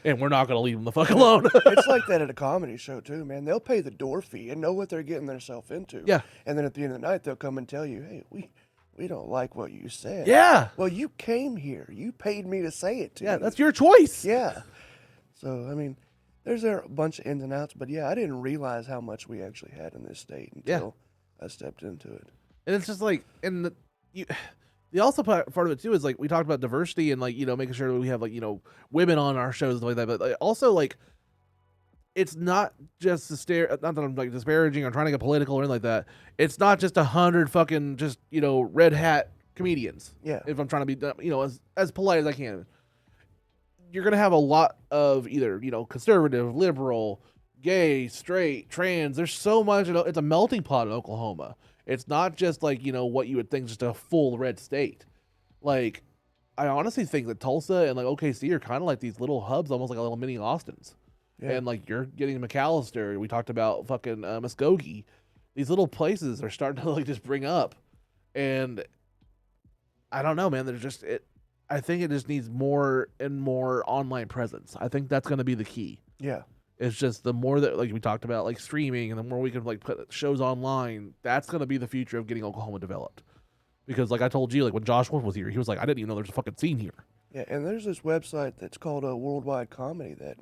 And we're not going to leave them the fuck alone. It's like that at a comedy show too, man. They'll pay the door fee and know what they're getting themselves into. Yeah. And then at the end of the night, they'll come and tell you, hey, we don't like what you said. Yeah. Well, you came here. You paid me to say it to you. Yeah, that's your choice. Yeah. So, I mean, there's a bunch of ins and outs, but yeah, I didn't realize how much we actually had in this state until I stepped into it. And it's just like, the also part of it too is like we talked about diversity and like making sure that we have like women on our shows and stuff like that, but like, also like it's not just not that I'm like disparaging or trying to get political or anything like that. It's not just 100 fucking just red hat comedians. Yeah. If I'm trying to be as polite as I can, you're gonna have a lot of either conservative, liberal, gay, straight, trans. There's so much. It's a melting pot in Oklahoma. It's not just like, what you would think just a full red state. Like, I honestly think that Tulsa and like OKC are kind of like these little hubs, almost like a little mini Austins. Yeah. And like you're getting McAllister. We talked about fucking Muskogee. These little places are starting to like just bring up. And I don't know, man. There's just I think it just needs more and more online presence. I think that's going to be the key. Yeah. It's just the more that, like we talked about, like streaming, and the more we can like put shows online, that's going to be the future of getting Oklahoma developed. Because like I told you, like when Josh Wolf was here, he was like, I didn't even know there's a fucking scene here. Yeah, and there's this website that's called Worldwide Comedy that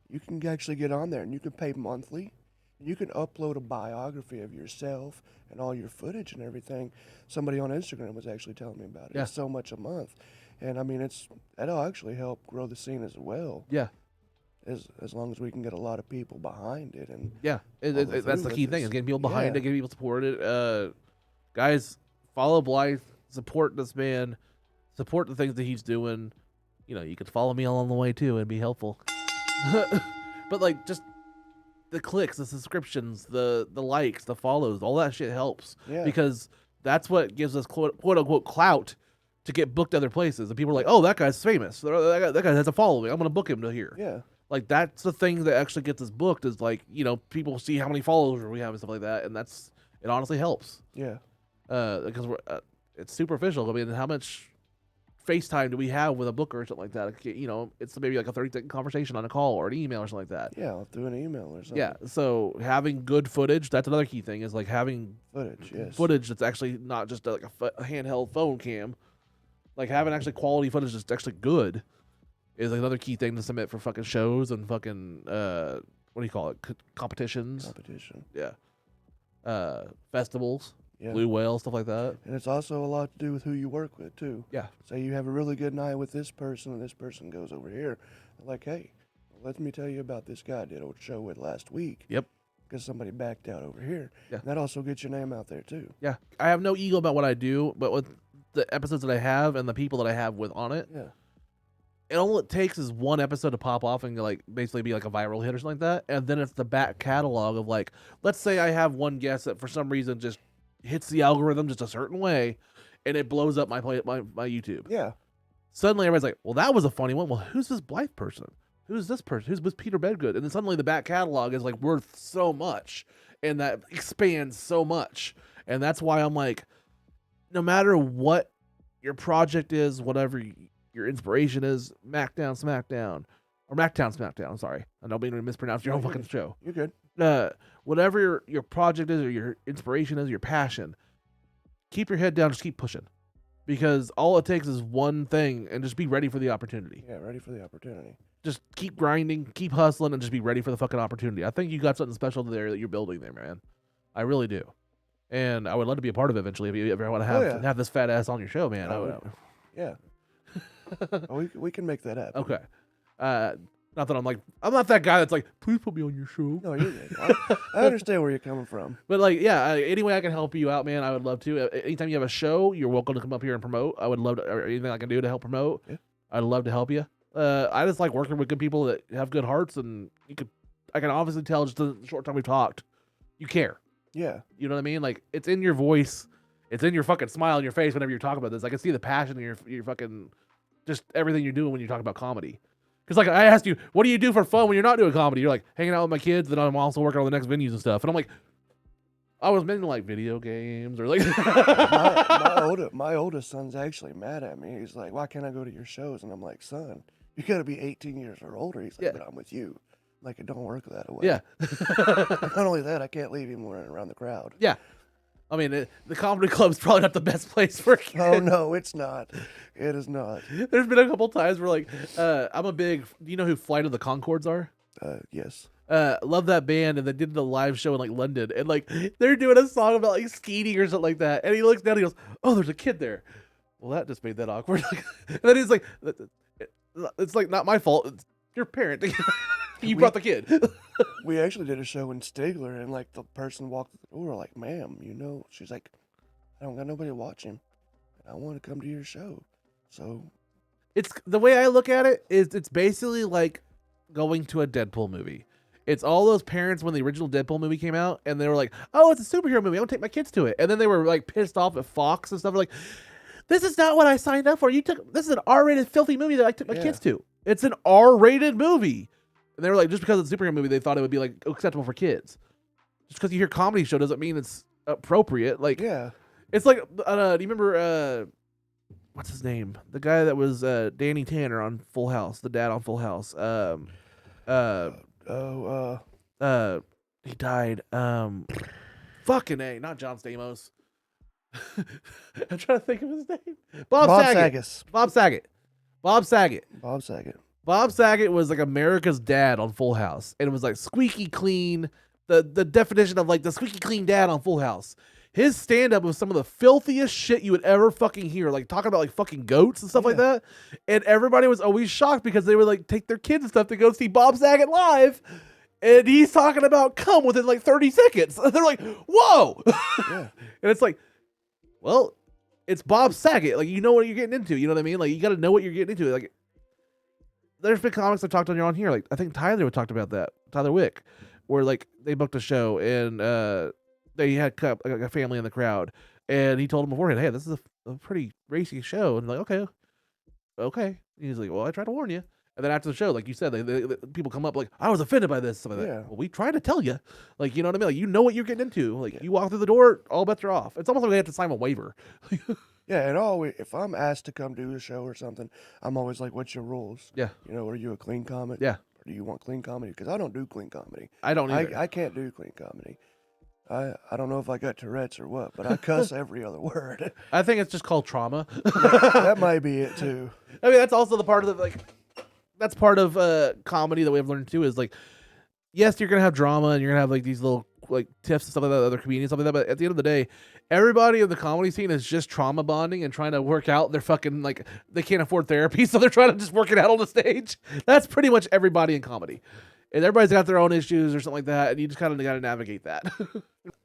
you can actually get on there, and you can pay monthly. You can upload a biography of yourself and all your footage and everything. Somebody on Instagram was actually telling me about it. Yeah. It's so much a month. And I mean, that'll actually help grow the scene as well. Yeah. As long as we can get a lot of people behind it. And yeah, that's the key thing, is getting people behind it, getting people support it. Guys, follow Blythe, support this man, support the things that he's doing. You could follow me along the way too and be helpful. But like just the clicks, the subscriptions, the likes, the follows, all that shit helps. Yeah. Because that's what gives us quote unquote clout to get booked other places. And people are like, oh, that guy's famous. That guy has a following. I'm going to book him to here. Yeah. Like, that's the thing that actually gets us booked is, like, people see how many followers we have and stuff like that, and it honestly helps. Yeah. Because it's superficial. I mean, how much FaceTime do we have with a booker or something like that? It's maybe like a 30-second conversation on a call or an email or something like that. Yeah, through an email or something. Yeah, so having good footage, that's another key thing, is, like, having footage that's actually not just like a handheld phone cam. Like, having actually quality footage that's actually good. is another key thing to submit for fucking shows and fucking what do you call it? Competitions. Competition. Yeah. Festivals. Yeah. Blue Whale, stuff like that. And it's also a lot to do with who you work with too. Yeah. Say you have a really good night with this person, and this person goes over here. Like, hey, let me tell you about this guy I did a show with last week. Yep. Because somebody backed out over here. Yeah. And that also gets your name out there too. Yeah. I have no ego about what I do, but with the episodes that I have and the people that I have with on it, all it takes is one episode to pop off and like basically be like a viral hit or something like that. And then it's the back catalog of like, let's say I have one guest that for some reason just hits the algorithm just a certain way and it blows up my YouTube. Yeah. Suddenly everybody's like, well, that was a funny one. Well, who's this Blythe person? Who's this person? Who's Peter Bedgood? And then suddenly the back catalog is like worth so much and that expands so much. And that's why I'm like, no matter what your project is, whatever your inspiration is, SmackDown, or SmackDown, I'm sorry. I don't mean to mispronounce your own fucking show. You're good. Whatever your project is or your inspiration is, your passion, keep your head down, just keep pushing. Because all it takes is one thing and just be ready for the opportunity. Yeah, ready for the opportunity. Just keep grinding, keep hustling, and just be ready for the fucking opportunity. I think you got something special there that you're building there, man. I really do. And I would love to be a part of it eventually if you ever want to have this fat ass on your show, man. Yeah. we can make that happen. Okay. Not that I'm not that guy that's like, please put me on your show. No, you're good. I understand where you're coming from. But like, yeah, any way I can help you out, man, I would love to. Anytime you have a show, you're welcome to come up here and promote. I would love to, or anything I can do to help promote. Yeah. I'd love to help you. I just like working with good people that have good hearts, and I can obviously tell just the short time we've talked, you care. Yeah. You know what I mean? Like, it's in your voice, it's in your fucking smile on your face whenever you're talking about this. I can see the passion in your fucking, just everything you're doing when you talk about comedy. Because, like, I asked you, what do you do for fun when you're not doing comedy? You're like, hanging out with my kids, then I'm also working on the next venues and stuff. And I'm like, I was meant to, like, video games or, like... my oldest son's actually mad at me. He's like, why can't I go to your shows? And I'm like, son, you got to be 18 years or older. He's like, but I'm with you. I'm like, it don't work that way. Yeah. Not only that, I can't leave him running around the crowd. Yeah. I mean, the comedy club's probably not the best place for kids. Oh, no, it's not. It is not. There's been a couple times where, like, I'm a big... Do you know who Flight of the Conchords are? Yes. Love that band, and they did the live show in, like, London, and, like, they're doing a song about, like, skating or something like that, and he looks down and he goes, oh, there's a kid there. Well, that just made that awkward. And then he's like, it's, like, not my fault. It's your parent. You brought the kid. We actually did a show in Stigler, and like the person walked through the door, like, ma'am, you know, she's like, I don't got nobody watching. I want to come to your show. So it's the way I look at it is it's basically like going to a Deadpool movie. It's all those parents when the original Deadpool movie came out and they were like, oh, it's a superhero movie. I want to take my kids to it. And then they were like pissed off at Fox and stuff. They're like, this is not what I signed up for. This is an R-rated filthy movie that I took my kids to. It's an R-rated movie. And they were like, just because it's a superhero movie, they thought it would be like acceptable for kids. Just because you hear comedy show doesn't mean it's appropriate. Like, it's like, do you remember, what's his name? The guy that was Danny Tanner on Full House, the dad on Full House. He died. Fucking A, not John Stamos. I'm trying to think of his name. Bob Saget. Bob Saget was like America's dad on Full House, and it was like squeaky clean. The definition of like the squeaky clean dad on Full House. His stand-up was some of the filthiest shit you would ever fucking hear, like talking about like fucking goats and stuff like that. And everybody was always shocked because they would like take their kids and stuff to go see Bob Saget live, and he's talking about cum within like 30 seconds. And they're like, whoa! And it's like, well, it's Bob Saget. Like, you know what you're getting into. You know what I mean? Like, you got to know what you're getting into. Like, there's been comics I've talked on here. Like, I think Tyler talked about that. Tyler Wick, where like they booked a show and they had a family in the crowd, and he told them beforehand, "Hey, this is a pretty racy show." And like, okay. And he's like, "Well, I tried to warn you." And then after the show, like you said, people come up like, "I was offended by this." Something like that. Well, we tried to tell you, like, you know what I mean? Like, you know what you're getting into. Like, you walk through the door, all bets are off. It's almost like we have to sign a waiver. Yeah, and if I'm asked to come do a show or something, I'm always like, "What's your rules?" Yeah. You know, are you a clean comic? Yeah. Or do you want clean comedy? Because I don't do clean comedy. I don't either. I can't do clean comedy. I don't know if I got Tourette's or what, but I cuss every other word. I think it's just called trauma. That might be it too. I mean, that's also the part of the like that's part of comedy that we've learned too. Is like, yes, you're gonna have drama and you're gonna have like these little like tiffs and stuff like that, other comedians, stuff like that. But at the end of the day, everybody in the comedy scene is just trauma bonding and trying to work out their fucking like they can't afford therapy, so they're trying to just work it out on the stage. That's pretty much everybody in comedy. And everybody's got their own issues or something like that, and you just kind of got to navigate that.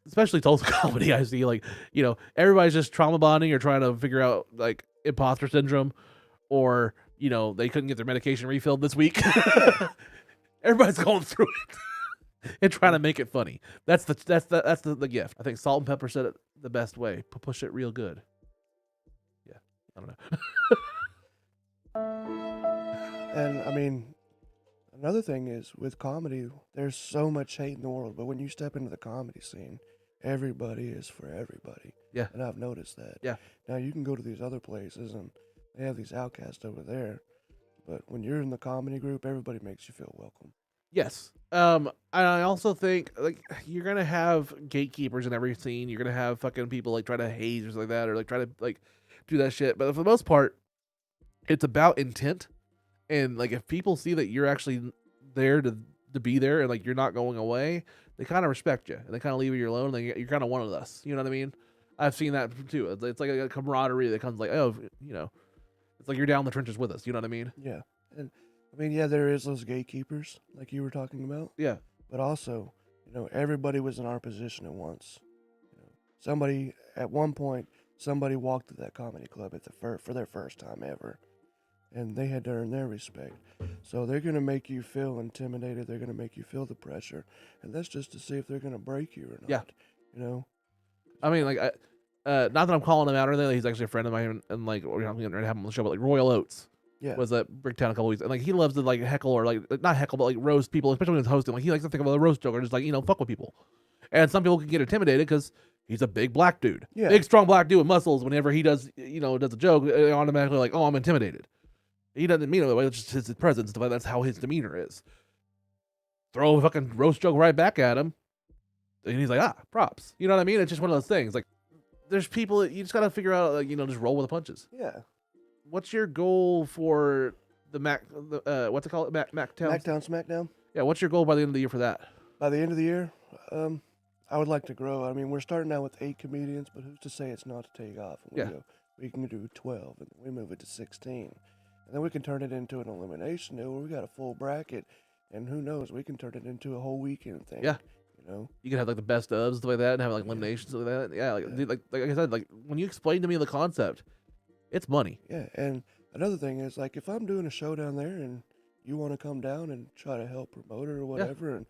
Especially Tulsa comedy, I see, like, you know, everybody's just trauma bonding or trying to figure out, like, imposter syndrome, or, you know, they couldn't get their medication refilled this week. Everybody's going through it and trying to make it funny. That's the gift. I think Salt and Pepper said it the best way. Push it real good. Yeah, I don't know. And, I mean... Another thing is, with comedy, there's so much hate in the world, but when you step into the comedy scene, everybody is for everybody. Yeah. And I've noticed that. Yeah. Now, you can go to these other places, and they have these outcasts over there, but when you're in the comedy group, everybody makes you feel welcome. Yes. I also think, like, you're going to have gatekeepers in every scene. You're going to have fucking people, like, try to haze or something like that, or, like, try to, like, do that shit. But for the most part, it's about intent. And, like, if people see that you're actually there to be there and, like, you're not going away, they kind of respect you. And they kind of leave you alone. And you're kind of one of us. You know what I mean? I've seen that, too. It's like a camaraderie that comes, like, oh, you know. It's like you're down in the trenches with us. You know what I mean? Yeah. And, I mean, yeah, there is those gatekeepers, like you were talking about. Yeah. But also, you know, everybody was in our position at once. You know, somebody, at one point, somebody walked to that comedy club at for their first time ever. And they had to earn their respect. So they're going to make you feel intimidated. They're going to make you feel the pressure. And that's just to see if they're going to break you or not. Yeah. You know? I mean, like, not that I'm calling him out or anything. He's actually a friend of mine. And, like, we're not going to have him on the show, but, like, Royal Oates was at Bricktown a couple weeks. And, like, he loves to, like, heckle or, like, not heckle, but, like, roast people, especially when he's hosting. Like, he likes to think of a roast joke or just, like, you know, fuck with people. And some people can get intimidated because he's a big black dude. Yeah. Big, strong black dude with muscles. Whenever he does, you know, does a joke, automatically, like, oh, I'm intimidated. He doesn't mean it that way. It's just his presence. That's how his demeanor is. Throw a fucking roast joke right back at him, and he's like, props. You know what I mean? It's just one of those things. Like, there's people that you just gotta figure out, like, you know, just roll with the punches. Yeah. What's your goal for the what's it called? SmackDown, SmackDown? Yeah, what's your goal by the end of the year for that? By the end of the year, I would like to grow. I mean, we're starting out with 8 comedians, but who's to say it's not to take off? And we can do 12, and we move it to 16. And then we can turn it into an elimination deal where we got a full bracket, and who knows, we can turn it into a whole weekend thing. Yeah. You know? You can have, like, the best ofs, stuff like that, and have, like, eliminations, like that. Yeah, like, dude, like I said, like, when you explain to me the concept, it's money. Yeah, and another thing is, like, if I'm doing a show down there and you want to come down and try to help promote it or whatever and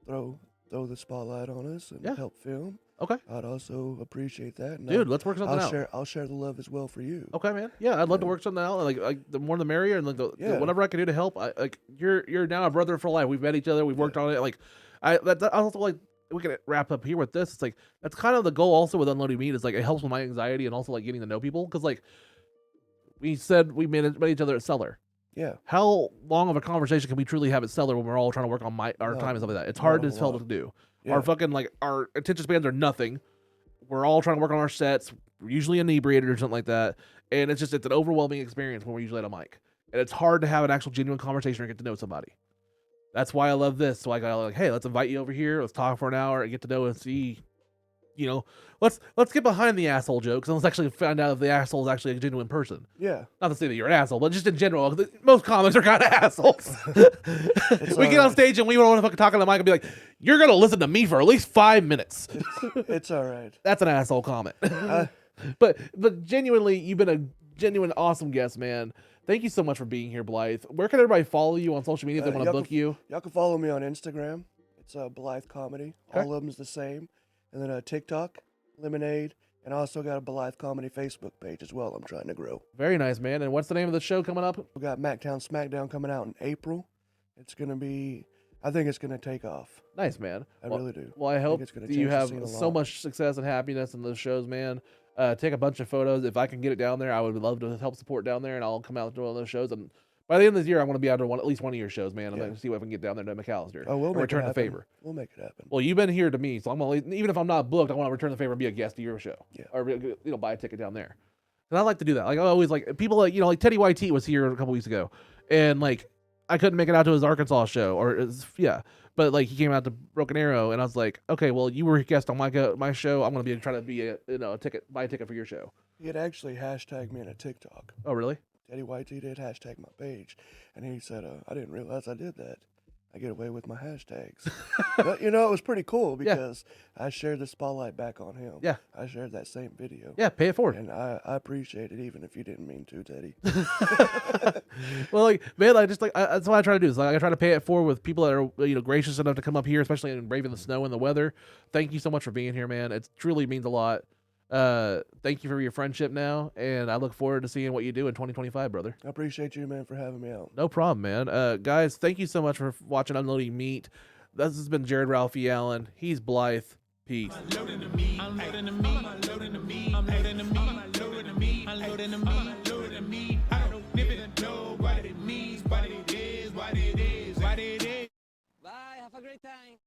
throw the spotlight on us and help film, okay, I'd also appreciate that. And dude, let's work something out. I'll share the love as well for you. Okay, man. Yeah, I'd love to work something out. Like the more the merrier, and like whatever I can do to help. Like you're now a brother for life. We've met each other. We've worked on it. Like I also, like, we can wrap up here with this. It's like that's kind of the goal also with Unloading Meat. Is like it helps with my anxiety and also like getting to know people, because like we said we met each other at Cellar. Yeah. How long of a conversation can we truly have at Cellar when we're all trying to work on our time and stuff like that? It's hard as hell to do. Yeah. Our fucking, like, our attention spans are nothing. We're all trying to work on our sets. We're usually inebriated or something like that. And it's an overwhelming experience when we're usually at a mic. And it's hard to have an actual genuine conversation or get to know somebody. That's why I love this. So I got like, hey, let's invite you over here. Let's talk for an hour and get to know and see, you know, let's get behind the asshole jokes and let's actually find out if the asshole is actually a genuine person. Yeah. Not to say that you're an asshole, but just in general, most comics are kind of assholes. We get on stage and we want to fucking talk on the mic and be like, you're going to listen to me for at least 5 minutes. It's all right. That's an asshole comment. But genuinely, you've been a genuine awesome guest, man. Thank you so much for being here, Blythe. Where can everybody follow you on social media if they want to book you? Y'all can follow me on Instagram. It's BLYTHE Comedy. Okay. All of them's the same. And then TikTok, Lemonade, and I also got a BLYTHE Comedy Facebook page as well. I'm trying to grow. Very nice, man. And what's the name of the show coming up? We got SmackDown coming out in April. It's going to be, I think it's going to take off. Nice, man. I really do. Well, I hope you have so much success and happiness in those shows, man. Take a bunch of photos. If I can get it down there, I would love to help support down there, and I'll come out to one of those shows. And by the end of this year, I want to be out to at least one of your shows, man. I'm going to see if I can get down there to McAllister. Oh, we'll return the favor. We'll make it happen. Well, you've been here to me, so I'm gonna, even if I'm not booked, I want to return the favor and be a guest of your show. Yeah. Or, you know, buy a ticket down there. And I like to do that. Like, I always like people like, you know, like Teddy YT was here a couple weeks ago, and like I couldn't make it out to his Arkansas show, but like he came out to Broken Arrow, and I was like, okay, well, you were a guest on my show. I'm gonna be trying to be buy a ticket for your show. He had actually hashtagged me in a TikTok. Oh, really? BLYTHE did hashtag my page, and he said, I didn't realize I did that. I get away with my hashtags. But, it was pretty cool because I shared the spotlight back on him. Yeah. I shared that same video. Yeah, pay it forward. And I appreciate it, even if you didn't mean to, Teddy. Well, like, man, that's what I try to do. Is like I try to pay it forward with people that are gracious enough to come up here, especially in braving the snow and the weather. Thank you so much for being here, man. It truly means a lot. Thank you for your friendship now, and I look forward to seeing what you do in 2025, brother. I appreciate you, man, for having me out. No problem, man. Guys, thank you so much for watching Unloading Meat. This has been Jared Ralphie Allen. He's Blythe. Peace. Unloading the meat. Unloading the meat. Unloading the meat. Unloading the meat. Unloading the meat. Unloading the meat. Unloading the meat. I don't even know what it means, what it is, what it is, what it is. Bye. Have a great time.